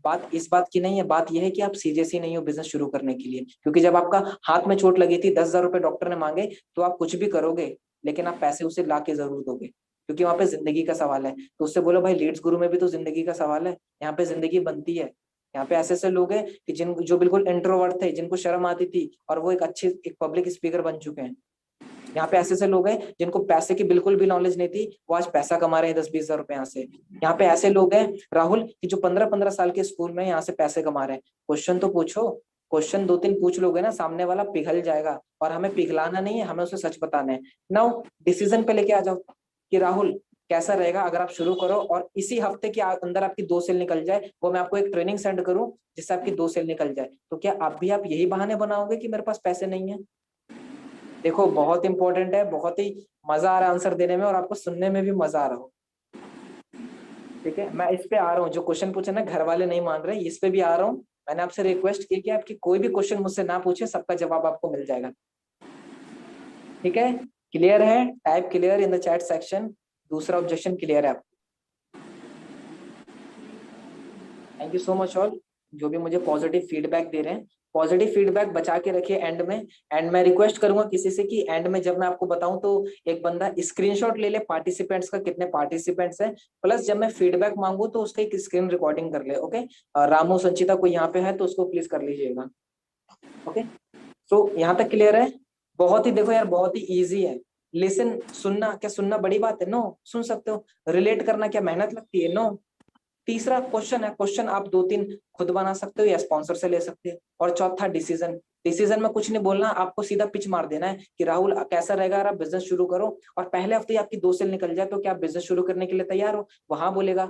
बात इस बात की नहीं है, बात यह है कि आप सीरियस ही नहीं हो बिजनेस शुरू करने के लिए। क्योंकि जब आपका हाथ में चोट लगी थी, 10,000 रुपए डॉक्टर ने मांगे, तो आप कुछ भी करोगे, लेकिन आप पैसे उसे ला के जरूर दोगे, क्योंकि वहां पे जिंदगी का सवाल है। तो उससे बोलो भाई लीड्स गुरु में भी तो जिंदगी का सवाल है, यहाँ पे जिंदगी बनती है। यहाँ पे ऐसे ऐसे लोग हैं कि जो बिल्कुल इंट्रोवर्ट थे, जिनको शर्म आती थी, और वो एक पब्लिक स्पीकर बन चुके हैं। यहाँ पे ऐसे ऐसे लोग हैं जिनको पैसे की बिल्कुल भी नॉलेज नहीं थी, वो आज पैसा कमा रहे हैं 10 20 हजार रुपए यहाँ से। यहाँ पे ऐसे लोग हैं राहुल कि जो 15 15 साल के स्कूल में यहाँ से पैसे कमा रहे हैं। क्वेश्चन तो पूछो, क्वेश्चन 2 3 पूछ लोगे ना, सामने वाला पिघल जाएगा। और हमें पिघलाना नहीं है, हमें उसे सच बताना है। नाउ डिसीजन पे लेके आ जाओ कि राहुल कैसा रहेगा अगर आप शुरू करो और इसी हफ्ते के अंदर आपकी 2 सेल निकल जाए, वो मैं आपको एक ट्रेनिंग सेंड करूं जिससे आपकी 2 सेल निकल जाए, तो क्या आप यही बहाने बनाओगे कि मेरे पास पैसे नहीं है? देखो बहुत इंपॉर्टेंट है, बहुत ही मजा आ रहा है आंसर देने में, और आपको सुनने में भी मजा आ रहा हो। ठीक है, मैं इस पे आ रहा हूँ, जो क्वेश्चन पूछे ना घर वाले नहीं मान रहे, इस पे भी आ रहा हूँ। मैंने आपसे रिक्वेस्ट की कि आपकी कोई भी क्वेश्चन मुझसे ना पूछे, सबका जवाब आपको मिल जाएगा। ठीक है, क्लियर है? Type clear in the chat section. दूसरा ऑब्जेक्शन क्लियर है? Thank you so much all, जो भी मुझे पॉजिटिव फीडबैक दे रहे हैं। पॉजिटिव फीडबैक बचा के रखिए एंड में। एंड मैं रिक्वेस्ट करूंगा किसी से कि एंड में जब मैं आपको बताऊं, तो एक बंदा स्क्रीनशॉट ले ले पार्टिसिपेंट्स का, कितने पार्टिसिपेंट्स हैं, प्लस जब मैं फीडबैक मांगू तो उसका एक स्क्रीन रिकॉर्डिंग कर ले। ओके, रामू संचिता को यहाँ पे है तो उसको प्लीज कर लीजिएगा। ओके, सो यहाँ तक क्लियर है? बहुत ही देखो यार, बहुत ही ईजी है। लिसन, सुनना, क्या सुनना बड़ी बात है? नो, सुन सकते हो। रिलेट करना क्या मेहनत लगती है? नो। तीसरा क्वेश्चन है, क्वेश्चन आप 2 3 खुद बना सकते हो या स्पॉन्सर से ले सकते हो। और चौथा डिसीजन, डिसीजन में कुछ नहीं बोलना, आपको सीधा पिच मार देना है कि राहुल कैसा रहेगा अगर आप बिजनेस शुरू करो और पहले हफ्ते ही आपकी 2 सेल निकल जाए, तो क्या आप बिजनेस शुरू करने के लिए तैयार हो? वहां बोलेगा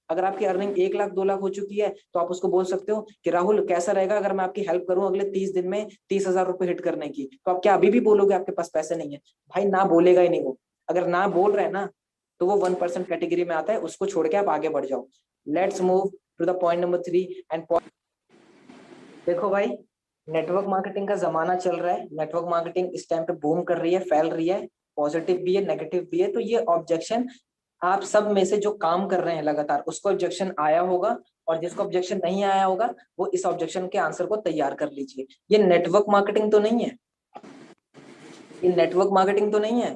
अगर आपकी अर्निंग 1 लाख 2 लाख हो चुकी है तो आप उसको बोल सकते हो कि राहुल कैसा रहेगा अगर मैं आपकी हेल्प करूं अगले 30 दिन में 30,000 रुपए हिट करने की। तो आप क्या अभी भी बोलोगे आपके पास पैसे नहीं है? भाई ना बोलेगा ही नहीं वो। अगर ना बोल रहे हैं ना तो वो 1% कैटेगरी में आता है, उसको छोड़ के आप आगे बढ़ जाओ। Let's move to the point number 3 and देखो भाई, नेटवर्क मार्केटिंग का जमाना चल रहा है। नेटवर्क मार्केटिंग इस टाइम पे बूम कर रही है, फैल रही है। पॉजिटिव भी है, नेगेटिव भी है। तो ये ऑब्जेक्शन आप सब में से जो काम कर रहे हैं लगातार उसको ऑब्जेक्शन आया होगा, और जिसको ऑब्जेक्शन नहीं आया होगा वो इस ऑब्जेक्शन के आंसर को तैयार कर लीजिए। ये नेटवर्क मार्केटिंग तो नहीं है, ये नेटवर्क मार्केटिंग तो नहीं है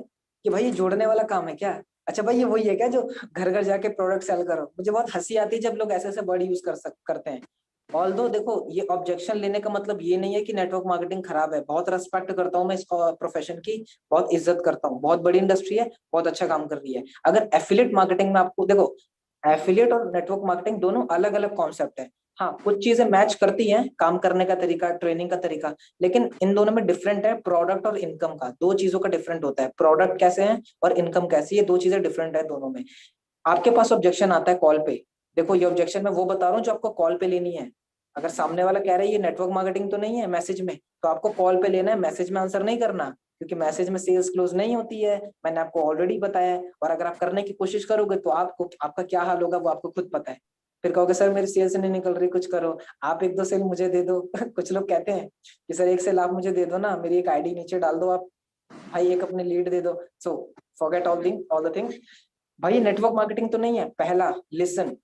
कि भाई ये जोड़ने वाला काम है क्या? अच्छा भाई, ये वही है क्या जो घर घर जाके प्रोडक्ट सेल करो? मुझे बहुत हंसी आती है जब लोग ऐसे ऐसे वर्ड यूज करते हैं। ऑल्दो देखो, ये ऑब्जेक्शन लेने का मतलब ये नहीं है कि नेटवर्क मार्केटिंग खराब है। बहुत रेस्पेक्ट करता हूँ मैं इस प्रोफेशन की, बहुत इज्जत करता हूँ, बहुत बड़ी इंडस्ट्री है, बहुत अच्छा काम कर रही है। अगर एफिलिएट मार्केटिंग में आपको देखो, एफिलिएट और नेटवर्क मार्केटिंग दोनों अलग अलग कॉन्सेप्ट है। हाँ, कुछ चीजें मैच करती हैं, काम करने का तरीका, ट्रेनिंग का तरीका, लेकिन इन दोनों में डिफरेंट है प्रोडक्ट और इनकम का। दो चीजों का डिफरेंट होता है, प्रोडक्ट कैसे है और इनकम कैसी है, दो चीजें डिफरेंट है दोनों में। आपके पास ऑब्जेक्शन आता है कॉल पे, देखो ये ऑब्जेक्शन मैं वो बता रहा हूँ जो आपको कॉल पे लेनी है। अगर सामने वाला कह रहा है ये नेटवर्क मार्केटिंग तो नहीं है मैसेज में, तो आपको कॉल पे लेना है, मैसेज में आंसर नहीं करना, क्योंकि मैसेज में सेल्स क्लोज नहीं होती है, मैंने आपको ऑलरेडी बताया है। और अगर आप करने की कोशिश करोगे तो आपको आपका क्या हाल होगा वो आपको खुद पता है। फिर कहोगे सर मेरी सेल्स नहीं निकल रही, कुछ करो, आप 1-2 सेल मुझे दे दो। कुछ लोग कहते हैं कि सर 1 सेल आप मुझे दे दो ना, मेरी एक आईडी नीचे डाल दो आप, भाई एक अपने लीड दे दो। So forget all the things. भाई नेटवर्क मार्केटिंग तो नहीं है। पहला, लिसन।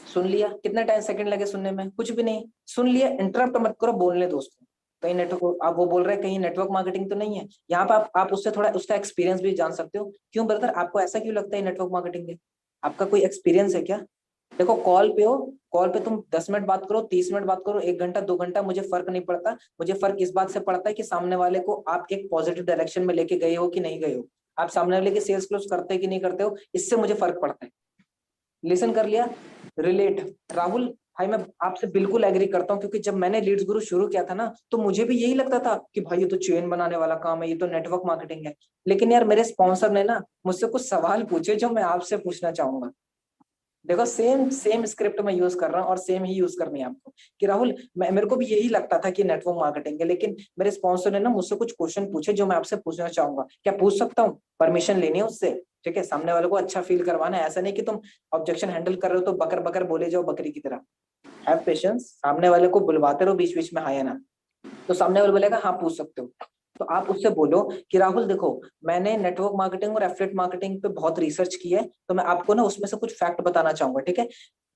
सुन लिया, कितना टाइम सेकंड लगे सुनने में? कुछ भी नहीं। सुन लिया, इंटरप्ट मत करो, बोलने दो उसको। कहीं नेटवर्क, आप वो बोल रहे हैं कहीं नेटवर्क मार्केटिंग तो नहीं है। यहाँ पे आप उससे थोड़ा उसका एक्सपीरियंस भी जान सकते हो। क्यों ब्रदर, आपको ऐसा क्यों लगता है नेटवर्क मार्केटिंग है? आपका कोई एक्सपीरियंस है क्या? देखो कॉल पे हो, कॉल पे तुम 10 मिनट बात करो, 30 मिनट बात करो, 1 घंटा 2 घंटा, मुझे फर्क नहीं पड़ता। मुझे फर्क इस बात से पड़ता है कि सामने वाले को आप एक पॉजिटिव डायरेक्शन में लेके गए हो कि नहीं गए हो, आप सामने वाले की सेल्स क्लोज करते कि नहीं करते हो, इससे मुझे फर्क पड़ता है। लिसन कर लिया। रिलेट। राहुल भाई मैं आपसे बिल्कुल एग्री करता हूँ, क्योंकि जब मैंने लीड्स गुरु शुरू किया था ना तो मुझे भी यही लगता था कि भाई ये तो चेन बनाने वाला काम है, ये तो नेटवर्क मार्केटिंग है। लेकिन यार मेरे स्पॉन्सर ने ना मुझसे कुछ सवाल पूछे जो मैं आपसे पूछना चाहूंगा। देखो सेम सेम स्क्रिप्ट में यूज कर रहा हूँ और सेम ही यूज करनी है आपको। कि राहुल, मेरे को भी यही लगता था कि नेटवर्क मार्केटिंग है, लेकिन मेरे स्पॉन्सर ने ना मुझसे कुछ क्वेश्चन पूछे जो मैं आपसे पूछना चाहूंगा। क्या पूछ सकता हूँ? परमिशन लेनी है उससे, ठीक है? सामने वाले को अच्छा फील करवाना है, ऐसा नहीं कि तुम ऑब्जेक्शन हैंडल कर रहे हो तो बकर बकर बोले जाओ बकरी की तरह। हैव पेशेंस, सामने वाले को बुलवाते रहो बीच बीच में, हाँ या ना। तो सामने वाले बोलेगा हाँ पूछ सकते हो। तो आप उससे बोलो कि राहुल देखो, मैंने नेटवर्क मार्केटिंग और एफिलिएट मार्केटिंग पे बहुत रिसर्च की है, तो मैं आपको ना उसमें से कुछ फैक्ट बताना चाहूंगा, ठीक है?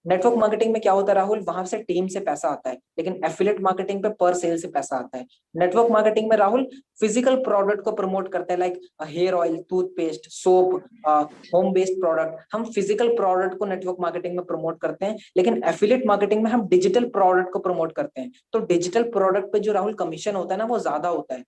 नेटवर्क मार्केटिंग में क्या होता है राहुल, वहां से टीम से पैसा आता है, लेकिन एफिलिएट मार्केटिंग पे पर सेल से पैसा आता है। नेटवर्क मार्केटिंग में राहुल फिजिकल प्रोडक्ट को प्रमोट करते हैं, like hair oil, toothpaste, soap, home based product. हम फिजिकल प्रोडक्ट को नेटवर्क मार्केटिंग में प्रमोट करते हैं, लेकिन एफिलिएट मार्केटिंग में हम डिजिटल प्रोडक्ट को प्रमोट करते हैं। तो डिजिटल प्रोडक्ट पे जो राहुल कमीशन होता है ना वो ज्यादा होता है।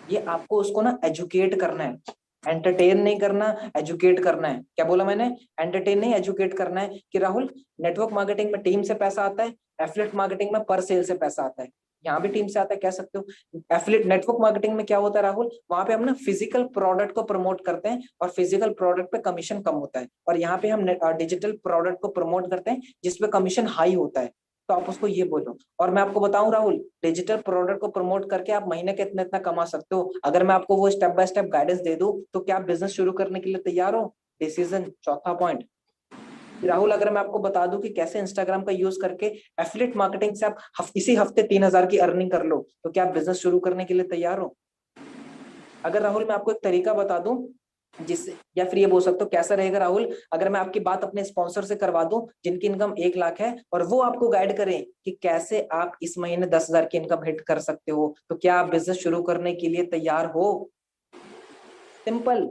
ये आपको उसको ना एजुकेट करना है, एंटरटेन नहीं करना, एजुकेट करना है। क्या बोला मैंने? एंटरटेन नहीं, एजुकेट करना है कि राहुल नेटवर्क मार्केटिंग में टीम से पैसा आता है, एफिलिएट मार्केटिंग में पर सेल से पैसा आता है। यहाँ भी टीम से आता है, कह सकते हो। एफिलिएट नेटवर्क मार्केटिंग में क्या होता है राहुल, वहां पे हम ना फिजिकल प्रोडक्ट को प्रमोट करते हैं और फिजिकल प्रोडक्ट पे कमीशन कम होता है, और यहाँ पे हम डिजिटल प्रोडक्ट को प्रमोट करते हैं जिसपे कमीशन हाई होता है। तो आप उसको ये बोलो। और मैं आपको बताऊं राहुल, डिजिटल प्रोडक्ट को प्रमोट करके आप महीने के इतना इतना कमा सकते हो। अगर मैं आपको वो स्टेप बाय स्टेप गाइडेंस दे दूं तो क्या आप बिजनेस शुरू करने के लिए तैयार हो? डिसीजन, चौथा पॉइंट। राहुल अगर मैं आपको बता दूं कि कैसे इंस्टाग्राम का यूज करके एफिलिएट मार्केटिंग से आप इसी हफ्ते 3,000 की अर्निंग कर लो, तो क्या आप बिजनेस शुरू करने के लिए तैयार हो? अगर राहुल मैं आपको एक तरीका बता दूं जिससे, या फिर ये बोल सकते हो कैसा रहेगा राहुल, अगर मैं आपकी बात अपने स्पॉन्सर से करवा दूं जिनकी इनकम 1 लाख है, और वो आपको गाइड करें कि कैसे आप इस महीने 10,000 की इनकम हिट कर सकते हो, तो क्या आप बिजनेस शुरू करने के लिए तैयार हो? Simple,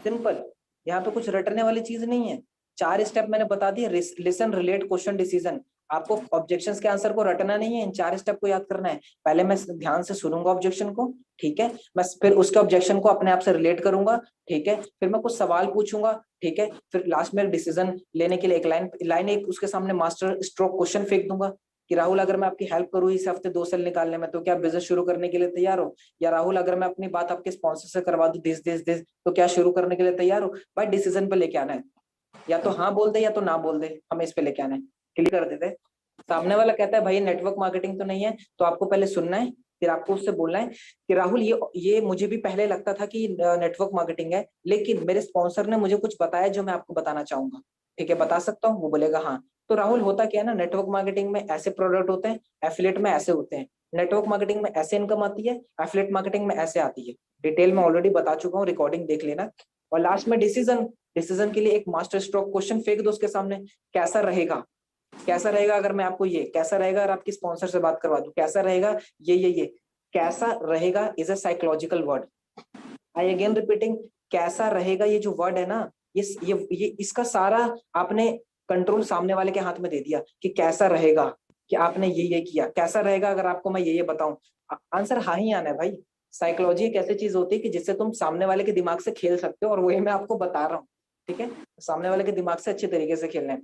simple. यहाँ पे कुछ रटने वाली चीज नहीं है। 4 स्टेप मैंने बता दिए, लिसन, रिलेट, क्वेश्चन, डिसीजन। आपको ऑब्जेक्शंस के आंसर को रटना नहीं है, इन 4 स्टेप को याद करना है। पहले मैं ध्यान से सुनूंगा ऑब्जेक्शन को, ठीक है? मैं फिर उसके ऑब्जेक्शन को अपने आप से रिलेट करूंगा, ठीक है? फिर मैं कुछ सवाल पूछूंगा, ठीक है? फिर लास्ट में डिसीजन लेने के लिए एक लाइन एक उसके सामने मास्टर स्ट्रोक क्वेश्चन फेंक दूंगा कि राहुल अगर मैं आपकी हेल्प करूँ इस हफ्ते 2 सेल निकालने में, तो क्या बिजनेस शुरू करने के लिए तैयार हो? या राहुल अगर मैं अपनी बात आपके स्पॉन्सर से करवा दूं दिस दिस दिस, तो क्या शुरू करने के लिए तैयार हो? भाई डिसीजन पे लेके आना है। या तो हाँ बोल दे या तो ना बोल दे, हमें इस पे लेके आना है, क्लियर कर देते। सामने वाला कहता है भाई नेटवर्क मार्केटिंग तो नहीं है, तो आपको पहले सुनना है, फिर आपको उससे बोलना है कि राहुल ये मुझे भी पहले लगता था कि नेटवर्क मार्केटिंग है, लेकिन मेरे स्पॉन्सर ने मुझे कुछ बताया जो मैं आपको बताना चाहूंगा। ठीक है, बता सकता हूँ? वो बोलेगा हाँ। तो राहुल होता क्या है ना, नेटवर्क मार्केटिंग में ऐसे प्रोडक्ट होते हैं, एफिलिएट में ऐसे होते हैं। नेटवर्क मार्केटिंग में ऐसे इनकम आती है, एफिलिएट मार्केटिंग में ऐसे आती है। डिटेल में ऑलरेडी बता चुका हूँ, रिकॉर्डिंग देख लेना। और लास्ट में डिसीजन, डिसीजन के लिए एक मास्टर स्ट्रोक क्वेश्चन फेंक दो उसके सामने, कैसा रहेगा? कैसा रहेगा अगर मैं आपको ये, कैसा रहेगा अगर आपकी स्पॉन्सर से बात करवा दूं, कैसा रहेगा ये कैसा रहेगा is a psychological word. I again repeating, कैसा रहेगा ये जो वर्ड है ना, ये इसका सारा आपने कंट्रोल सामने वाले के हाथ में दे दिया कि कैसा रहेगा, कि आपने ये किया, कैसा रहेगा अगर आपको मैं ये बताऊं। आंसर हाँ ही आना है भाई। साइकोलॉजी एक ऐसी चीज होती है कि जिससे तुम सामने वाले के दिमाग से खेल सकते हो, और वही मैं आपको बता रहा हूँ। ठीक है, सामने वाले के दिमाग से अच्छे तरीके से खेलना है।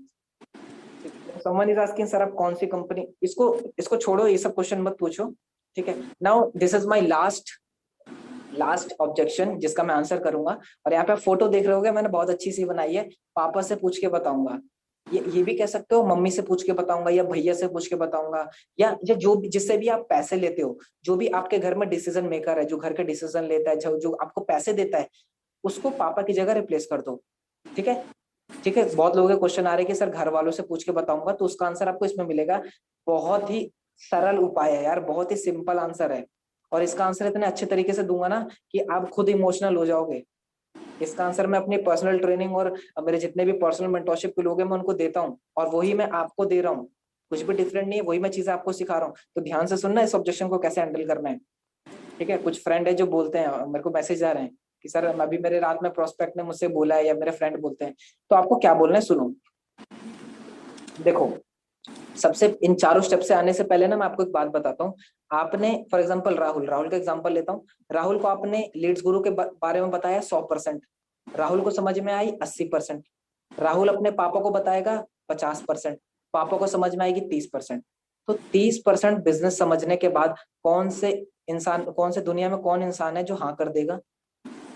समवन इज आस्किंग सर आप कौन सी कंपनी, इसको इसको छोड़ो, ये सब क्वेश्चन मत पूछो। ठीक है, now this is my last objection जिसका मैं आंसर करूंगा। और यहाँ पे आप फोटो देख रहे होगे, मैंने बहुत अच्छी सी बनाई है। पापा से पूछ के बताऊंगा, ये भी कह सकते हो, मम्मी से पूछ के बताऊंगा, या भैया से पूछ के बताऊंगा, या जो भी जिससे भी आप पैसे लेते हो, जो भी आपके घर में डिसीजन मेकर है, जो घर के डिसीजन लेता है, जो आपको पैसे देता है, उसको पापा की जगह रिप्लेस कर दो। ठीक है, ठीक है। बहुत लोगों के क्वेश्चन आ रहे हैं कि सर घर वालों से पूछ के बताऊंगा, तो उसका आंसर आपको इसमें मिलेगा। बहुत ही सरल उपाय है यार, बहुत ही सिंपल आंसर है। और इसका आंसर इतने अच्छे तरीके से दूंगा ना कि आप खुद इमोशनल हो जाओगे। इसका आंसर मैं अपनी पर्सनल ट्रेनिंग और मेरे जितने भी पर्सनल मेंटरशिप के लोग हैं मैं उनको देता हूँ, और वही मैं आपको दे रहा हूँ। कुछ भी डिफरेंट नहीं है, वही मैं चीजें आपको सिखा रहा हूँ। तो ध्यान से सुनना इस ऑब्जेक्शन को कैसे हैंडल करना है। ठीक है, कुछ फ्रेंड है जो बोलते हैं, मेरे को मैसेज आ रहे हैं कि सर अभी मेरे रात में प्रोस्पेक्ट ने मुझसे बोला है, या मेरे फ्रेंड बोलते हैं, तो आपको क्या बोलना है सुनो। देखो, सबसे इन चारों स्टेप से आने से पहले ना मैं आपको एक बात बताता हूँ। आपने फॉर एग्जांपल राहुल का एग्जांपल लेता हूँ। राहुल को आपने लीड्स गुरु के बारे में बताया 100%, राहुल को समझ में आई 80%। राहुल अपने पापा को बताएगा 50%, पापा को समझ में आएगी 30%। तो 30% बिजनेस समझने के बाद कौन से दुनिया में कौन इंसान है जो हाँ कर देगा?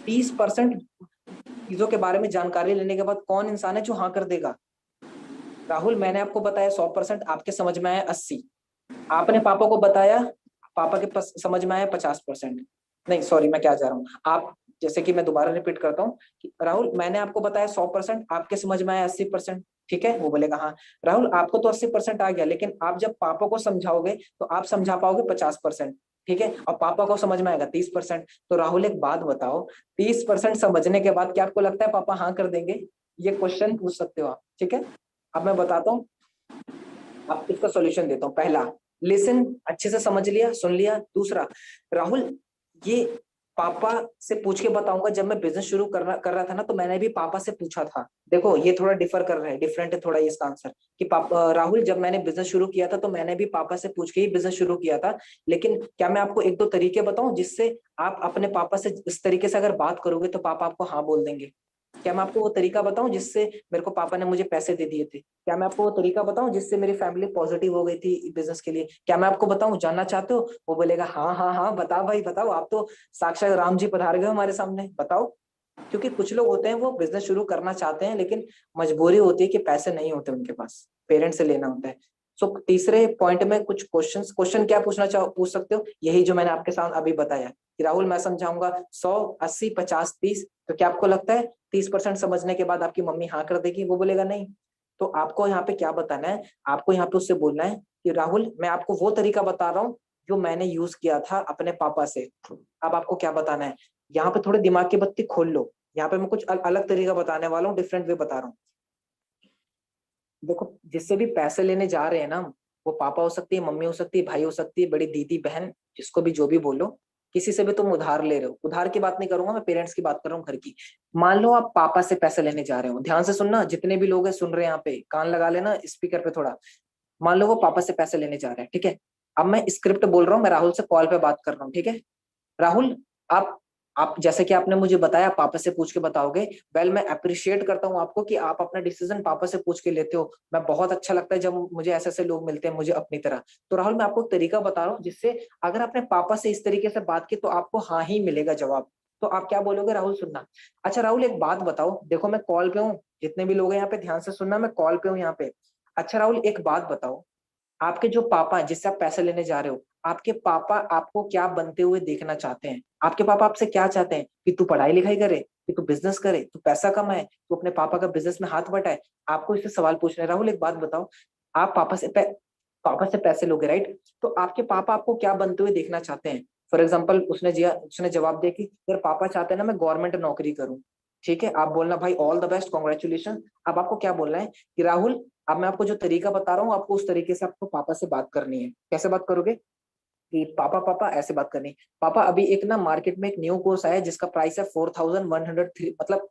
30% चीजों के बारे में जानकारी लेने के बाद कौन इंसान है जो हाँ कर देगा? राहुल, मैंने आपको बताया 100%, आपके समझ में आया 80। आपने पापा को बताया, पापा के समझ में आया 50%। नहीं सॉरी, मैं क्या जा रहा हूँ, आप जैसे कि मैं दोबारा रिपीट करता हूँ कि राहुल मैंने आपको बताया 100%, आपके समझ में आया 80%। ठीक है, वो बोलेगा हाँ। राहुल आपको तो 80% आ गया, लेकिन आप जब पापा को समझाओगे तो आप समझा पाओगे 50%। ठीक है, और पापा को समझ में आएगा 30%। तो राहुल एक बात बताओ, 30% समझने के बाद क्या आपको लगता है पापा हाँ कर देंगे? ये क्वेश्चन पूछ सकते हो आप। ठीक है, अब मैं बताता हूँ, अब इसका सॉल्यूशन देता हूँ। पहला, लिसन, अच्छे से समझ लिया, सुन लिया। दूसरा, राहुल ये पापा से पूछ के बताऊंगा, जब मैं बिजनेस शुरू कर रहा था ना, तो मैंने भी पापा से पूछा था। देखो ये थोड़ा डिफर कर रहा है, डिफरेंट है थोड़ा इसका आंसर, कि पापा राहुल जब मैंने बिजनेस शुरू किया था तो मैंने भी पापा से पूछ के ही बिजनेस शुरू किया था। लेकिन क्या मैं आपको एक दो तरीके बताऊं जिससे आप अपने पापा से इस तरीके से अगर बात करोगे तो पापा आपको हाँ बोल देंगे? क्या मैं आपको वो तरीका बताऊं जिससे मेरे को पापा ने मुझे पैसे दे दिए थे? क्या मैं आपको वो तरीका बताऊं जिससे मेरी फैमिली पॉजिटिव हो गई थी बिजनेस के लिए? क्या मैं आपको बताऊं? जानना चाहते हो? वो बोलेगा हाँ हाँ हाँ, बताओ भाई बताओ, आप तो साक्षात राम जी पधार गए हमारे सामने, बताओ। क्योंकि कुछ लोग होते हैं वो बिजनेस शुरू करना चाहते हैं, लेकिन मजबूरी होती है कि पैसे नहीं होते उनके पास, पेरेंट्स से लेना होता है। सो तीसरे पॉइंट में कुछ क्वेश्चन क्या पूछ सकते हो, यही जो मैंने आपके साथ अभी बताया कि राहुल मैं समझाऊंगा 100, 80, 50, 30। तो क्या आपको लगता है 30% समझने के बाद आपकी मम्मी हाँ कर देगी? वो बोलेगा नहीं। तो आपको यहाँ पे क्या बताना है, आपको यहाँ पे उससे बोलना है कि राहुल मैं आपको वो तरीका बता रहा हूँ जो मैंने यूज किया था अपने पापा से। अब आपको क्या बताना है, यहाँ पे थोड़े दिमाग की बत्ती खोल लो। यहाँ पे मैं कुछ अलग तरीका बताने वाला हूँ, डिफरेंट वे बता रहा हूँ। देखो, जिससे भी पैसे लेने जा रहे हैं ना, वो पापा हो सकती है, मम्मी हो सकती है, भाई हो सकती है, बड़ी दीदी बहन, जिसको भी जो भी बोलो, किसी से भी तुम उधार ले रहे हो। उधार की बात नहीं करूंगा मैं, पेरेंट्स की बात कर रहा हूँ, घर की। मान लो आप पापा से पैसे लेने जा रहे हो, ध्यान से सुनना, जितने भी लोग हैं सुन रहे हैं यहाँ पे, कान लगा लेना स्पीकर पे थोड़ा। मान लो वो पापा से पैसे लेने जा रहे हैं, ठीक है। अब मैं स्क्रिप्ट बोल रहा हूँ, मैं राहुल से कॉल पे बात कर रहा हूँ, ठीक है। राहुल, आप आप जैसे कि आपने मुझे बताया पापा से पूछ के बताओगे। वेल, मैं अप्रिशिएट करता हूँ आपको कि आप अपना डिसीजन पापा से पूछ के लेते हो। मैं बहुत अच्छा लगता है जब मुझे ऐसे ऐसे लोग मिलते हैं मुझे अपनी तरह। तो राहुल, मैं आपको एक तरीका बता रहा हूँ जिससे अगर आपने पापा से इस तरीके से बात की तो आपको हाँ ही मिलेगा जवाब। तो आप क्या बोलोगे? राहुल सुनना। अच्छा राहुल एक बात बताओ, देखो मैं कॉल पे हूँ, जितने भी लोग हैं यहाँ पे ध्यान से सुनना, मैं कॉल पे हूँ यहाँ पे। अच्छा राहुल एक बात बताओ, आपके जो पापा हैं जिससे आप पैसे लेने जा रहे हो, आपके पापा आपको क्या बनते हुए देखना चाहते हैं? आपके पापा आपसे क्या चाहते हैं? कि तू पढ़ाई लिखाई करे, कि तू बिजनेस करे, तू पैसा कमाए, तू अपने पापा का बिजनेस में हाथ बटाए? आपको इससे सवाल पूछना है। राहुल एक बात बताओ, आप पापा से पैसे लोगे राइट, तो आपके पापा आपको क्या बनते हुए देखना चाहते हैं? फॉर एग्जाम्पल उसने जवाब दिया कि यार पापा चाहते हैं ना मैं गवर्नमेंट नौकरी करूं। ठीक है, आप बोलना भाई ऑल द बेस्ट, कॉन्ग्रेचुलेशन। अब आपको क्या बोलना है कि राहुल, अब मैं आपको जो तरीका बता रहा हूँ, आपको उस तरीके से आपको पापा से बात करनी है। कैसे बात करोगे? कि पापा पापा ऐसे बात करनी है। पापा अभी एक ना मार्केट में एक न्यू कोर्स आया है जिसका प्राइस है 4103, मतलब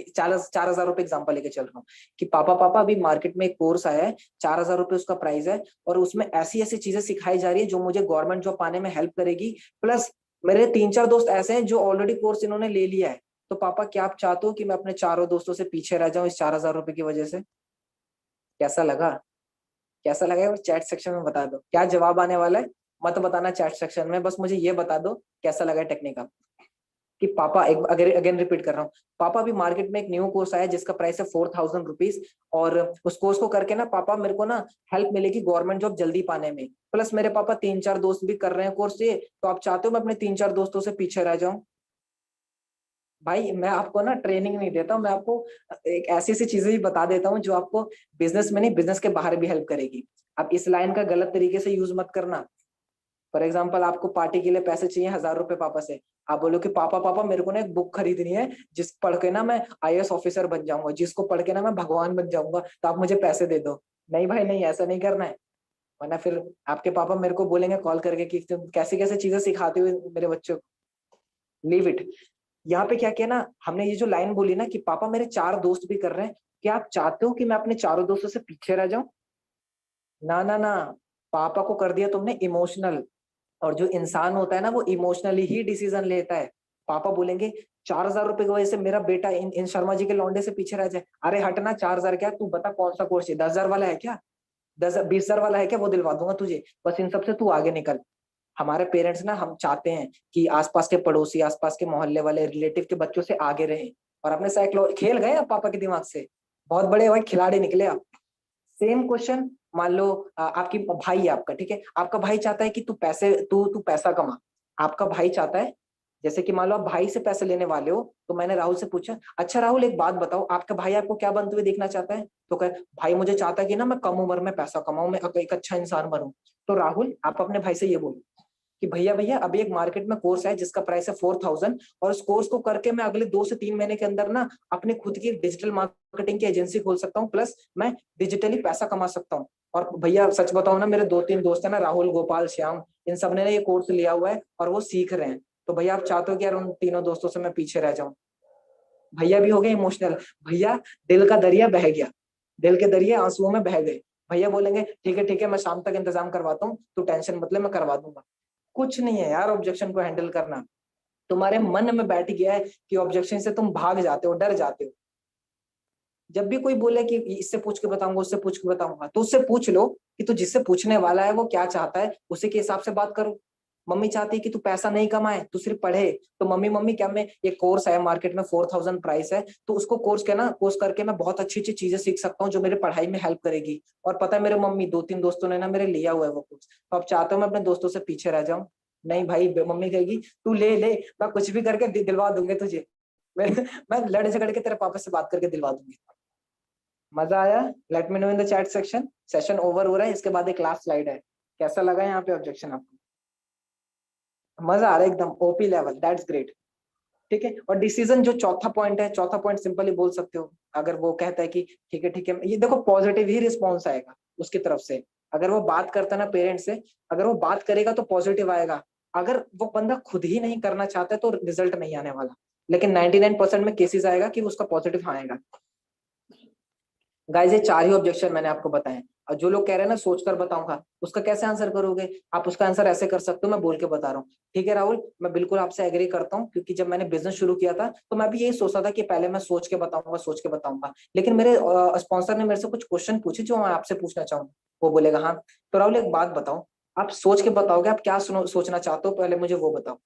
4,000 रुपए एग्जाम्पल लेके चल रहा हूँ कि पापा पापा अभी मार्केट में एक कोर्स आया है, 4,000 रुपए उसका प्राइस है, और उसमें ऐसी ऐसी चीजें सिखाई जा रही है जो मुझे गवर्नमेंट जॉब पाने में हेल्प करेगी। प्लस मेरे 3-4 दोस्त ऐसे हैं जो ऑलरेडी कोर्स इन्होंने ले लिया है। तो पापा क्या आप चाहते हो कि मैं अपने चारों दोस्तों से पीछे रह जाऊं इस 4,000 रुपए की वजह से? कैसा लगा? कैसा लगा वो चैट सेक्शन में बता दो, क्या जवाब आने वाला है? मत बताना चैट सेक्शन में, बस मुझे ये बता दो कैसा लगा टेक्निक आप। कि पापा, एक अगर अगेन रिपीट कर रहा हूँ, पापा अभी मार्केट में एक न्यू कोर्स आया है जिसका प्राइस है 4,000 रुपीज, और उस कोर्स को करके ना पापा मेरे को ना हेल्प मिलेगी गवर्नमेंट जॉब जल्दी पाने में। प्लस मेरे पापा 3-4 दोस्त भी कर रहे हैं कोर्स ये, तो आप चाहते हो मैं अपने 3-4 दोस्तों से पीछे रह जाऊं? भाई मैं आपको ना ट्रेनिंग नहीं देता हूं, मैं आपको एक ऐसी ऐसी चीजें भी बता देता हूँ जो आपको बिजनेस में नहीं, बिजनेस के बाहर भी हेल्प करेगी। आप इस लाइन का गलत तरीके से यूज मत करना। फॉर एग्जाम्पल आपको पार्टी के लिए पैसे चाहिए 1,000 रुपए पापा से, आप बोलो कि पापा पापा मेरे को ना एक बुक खरीदनी है जिस पढ़ के ना मैं आईएएस ऑफिसर बन जाऊंगा, जिसको पढ़ के ना मैं भगवान बन जाऊंगा, तो आप मुझे पैसे दे दो। नहीं भाई नहीं, ऐसा नहीं करना है, वरना फिर आपके पापा मेरे को बोलेंगे कॉल करके कि तुम कैसे कैसे चीजें सिखाते हुए मेरे बच्चों को। Leave it. यहाँ पे क्या किया ना हमने, ये जो लाइन बोली ना कि पापा मेरे 4 दोस्त भी कर रहे हैं, क्या आप चाहते हो कि मैं अपने चारों दोस्तों से पीछे रह जाऊं? ना ना ना, पापा को कर दिया तुमने इमोशनल, और जो इंसान होता है ना वो इमोशनली ही डिसीजन लेता है। पापा बोलेंगे 4,000 रुपए की वजह से मेरा बेटा इन शर्मा जी के लौंडे से पीछे रह जाए, अरे हटना, 4,000 क्या, तू बता कौन सा कोर्स है, 10,000 वाला है क्या, 10 20,000 वाला है क्या, वो दिलवा दूंगा तुझे, बस इन सब से तू आगे निकल। हमारे पेरेंट्स ना, हम चाहते हैं कि आसपास के पड़ोसी, आसपास के मोहल्ले वाले, रिलेटिव के बच्चों से आगे रहे, और अपने साइकिल खेल गए आप पापा के दिमाग से, बहुत बड़े भाई खिलाड़ी निकले आप। सेम क्वेश्चन, मान लो आपकी भाई है आपका, ठीक है, आपका भाई चाहता है कि तू पैसा कमा। आपका भाई चाहता है, जैसे कि मान लो आप भाई से पैसे लेने वाले हो, तो मैंने राहुल से पूछा अच्छा राहुल एक बात बताओ, आपका भाई आपको क्या बनते हुए देखना चाहता है? तो कहे भाई मुझे चाहता है कि ना मैं कम उम्र में पैसा कमाऊं, मैं एक अच्छा इंसान बनूं। तो राहुल आप अपने भाई से ये बोलो कि भैया भैया अभी एक मार्केट में कोर्स है जिसका प्राइस है 4,000, और उस कोर्स को करके मैं अगले 2 से 3 महीने के अंदर ना अपने खुद की डिजिटल मार्केटिंग की एजेंसी खोल सकता हूँ, प्लस मैं डिजिटली पैसा कमा सकता हूँ। और भैया सच बताओ ना, मेरे 2-3 दोस्त है ना, राहुल, गोपाल, श्याम, इन सब ने ये कोर्स लिया हुआ है और वो सीख रहे हैं। तो भैया आप चाहते हो कि यार उन तीनों दोस्तों से मैं पीछे रह जाऊं? भैया भी हो गए इमोशनल। भैया दिल का दरिया बह गया, दिल के दरिया आंसुओं में बह गए। भैया बोलेंगे ठीक है मैं शाम तक इंतजाम करवाता हूँ, तू टेंशन मत ले, मैं करवा दूंगा। कुछ नहीं है यार ऑब्जेक्शन को हैंडल करना, तुम्हारे मन में बैठ गया है कि ऑब्जेक्शन से तुम भाग जाते हो, डर जाते हो। जब भी कोई बोले कि इससे पूछ के बताऊंगा, उससे पूछ के बताऊंगा, तो उससे पूछ लो कि तू जिससे पूछने वाला है वो क्या चाहता है, उसी के हिसाब से बात करो। मम्मी चाहती है कि तू पैसा नहीं कमाए, तू सिर्फ पढ़े, तो मम्मी मम्मी क्या, मैं ये कोर्स है मार्केट में 4,000 प्राइस है, तो उसको कोर्स करके मैं बहुत अच्छी अच्छी चीजें सीख सकता हूँ जो मेरे पढ़ाई में हेल्प करेगी। और पता है मेरे मम्मी 2-3 दोस्तों ने ना मेरे लिया हुआ है वो कोर्स, तो अब चाहते हो मैं अपने दोस्तों से पीछे रह जाऊं? नहीं भाई, मम्मी कहेगी तू ले ले, मैं कुछ भी करके दिलवा दूंगी तुझे, मैं मैं लड़ झगड़ के तेरे पापा से बात करके दिलवा दूंगी। मजा आया? Late me know in the chat section. Session over हो रहा है, इसके बाद एक लास्ट स्लाइड है। कैसा लगा यहाँ पे ऑब्जेक्शन आपको? मजा आ रहा है एकदम ओपी लेवल, दैट्स ग्रेट। ठीक है, और डिसीजन जो चौथा पॉइंट है, चौथा पॉइंट सिंपली बोल सकते हो, अगर वो कहता है कि ठीक है, ये देखो पॉजिटिव ही रिस्पॉन्स आएगा उसकी तरफ से। अगर वो बात करता है ना पेरेंट्स से, अगर वो बात करेगा तो पॉजिटिव आएगा। अगर वो बंदा खुद ही नहीं करना चाहता है तो रिजल्ट नहीं आने वाला। लेकिन 99% में केसेस आएगा कि उसका पॉजिटिव आएगा। गाइस ये 4 ही ऑब्जेक्शन मैंने आपको बताए। और जो लोग कह रहे हैं ना सोचकर बताऊंगा, उसका कैसे आंसर करोगे? आप उसका आंसर ऐसे कर सकते हो, मैं बोल के बता रहा हूँ। ठीक है राहुल, मैं बिल्कुल आपसे एग्री करता हूँ, क्योंकि जब मैंने बिजनेस शुरू किया था तो मैं भी यही सोचता था कि पहले मैं सोच के बताऊंगा, सोच के बताऊंगा। लेकिन मेरे स्पॉन्सर ने मेरे से कुछ क्वेश्चन पूछे जो मैं आपसे पूछना चाहूंगा। वो बोलेगा हाँ। तो राहुल एक बात बताओ, आप सोच के बताओगे, आप क्या सोचना चाहते हो, पहले मुझे वो बताओ।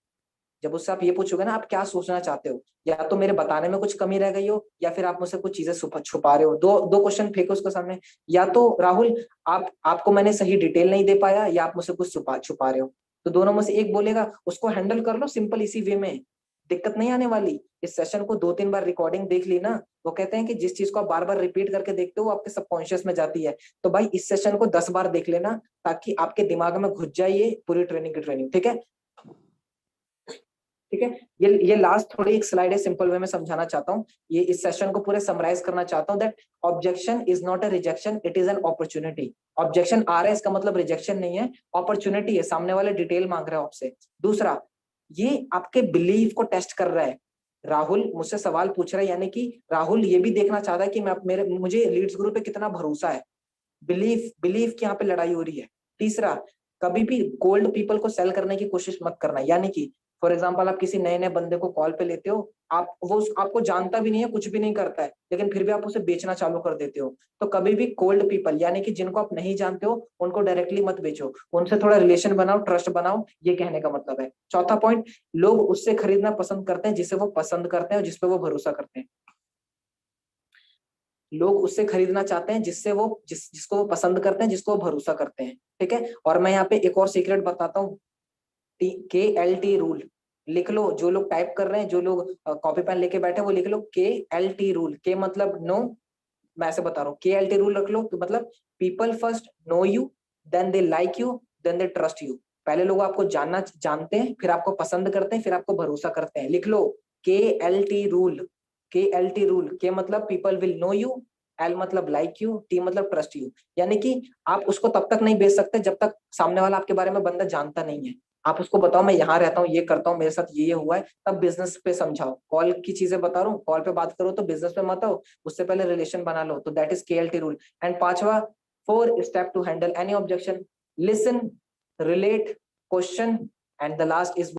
जब उससे आप ये पूछोगे ना आप क्या सोचना चाहते हो, या तो मेरे बताने में कुछ कमी रह गई हो या फिर आप मुझसे कुछ चीजें छुपा रहे हो, दो दो क्वेश्चन फेंको उसके सामने। या तो राहुल आपको मैंने सही डिटेल नहीं दे पाया, या आप मुझसे कुछ छुपा छुपा रहे हो। तो दोनों में से एक बोलेगा, उसको हैंडल कर लो सिंपल इसी वे में, दिक्कत नहीं आने वाली। इस सेशन को 2-3 बार रिकॉर्डिंग देख ली ना, वो कहते हैं कि जिस चीज को आप बार बार रिपीट करके देखते हो वो आपके सबकॉन्शियस में जाती है। तो भाई इस सेशन को 10 बार देख लेना, ताकि आपके दिमाग में घुस जाए ये पूरी ट्रेनिंग की ट्रेनिंग। ठीक है, ठीक है। ये लास्ट थोड़ी एक स्लाइड है, सिंपल वे में समझाना चाहता हूँ। ये इस सेशन को पूरे समराइज करना चाहता हूँ, that objection is not a rejection, it is an opportunity. Objection आ रहा है इसका मतलब रिजेक्शन नहीं है, अपॉर्चुनिटी है, सामने वाले डिटेल मांग रहे हो आपसे। दूसरा, ये आपके बिलीफ को टेस्ट कर रहा है। राहुल मुझसे सवाल पूछ रहा है, यानी कि राहुल ये भी देखना चाहता है कि मुझे लीड्स ग्रुप पे कितना भरोसा है। बिलीफ बिलीफ की यहाँ पे लड़ाई हो रही है। तीसरा, कभी भी कोल्ड पीपल को सेल करने की कोशिश मत करना, यानी कि फॉर एग्जांपल आप किसी नए नए बंदे को कॉल पे लेते हो, आपको जानता भी नहीं है, कुछ भी नहीं करता है, लेकिन फिर भी आप उसे बेचना चालू कर देते हो। तो कभी भी कोल्ड पीपल यानी कि जिनको आप नहीं जानते हो उनको डायरेक्टली मत बेचो, उनसे थोड़ा रिलेशन बनाओ, ट्रस्ट बनाओ, ये कहने का मतलब है। चौथा पॉइंट, लोग उससे खरीदना पसंद करते हैं जिसे वो पसंद करते हैं और जिसपे वो भरोसा करते हैं। लोग उससे खरीदना चाहते हैं जिसको वो पसंद करते हैं, जिसको वो भरोसा करते हैं। ठीक है, और मैं यहाँ पे एक और सीक्रेट बताता हूँ, KLT रूल लिख लो। जो लोग टाइप कर रहे हैं, जो लोग कॉपी पेन लेके बैठे हैं, वो लिख लो KLT रूल। के मतलब नो, मैं ऐसे बता रहा हूँ, KLT रूल रख लो। तो मतलब people first know you, then they like you, then they trust you. पहले लोग आपको जानते हैं, फिर आपको पसंद करते हैं, फिर आपको भरोसा करते हैं। लिख लो KLT rule. KLT rule, K मतलब people will know you, L मतलब लाइक यू, टी मतलब ट्रस्ट यू। यानी कि आप उसको तब तक नहीं बेच सकते जब तक सामने वाला आपके बारे में बंदा जानता नहीं है। आप उसको बताओ मैं यहाँ रहता हूँ, ये करता हूँ, मेरे साथ ये हुआ है, तब बिजनेस पे समझाओ। कॉल की चीजें बता रहा हूँ, कॉल पे बात करो तो बिजनेस पे मत आओ, उससे पहले रिलेशन बना लो। तो that is KLT rule. And पांचवा, 4 step to handle any objection: listen, relate, question, and the last is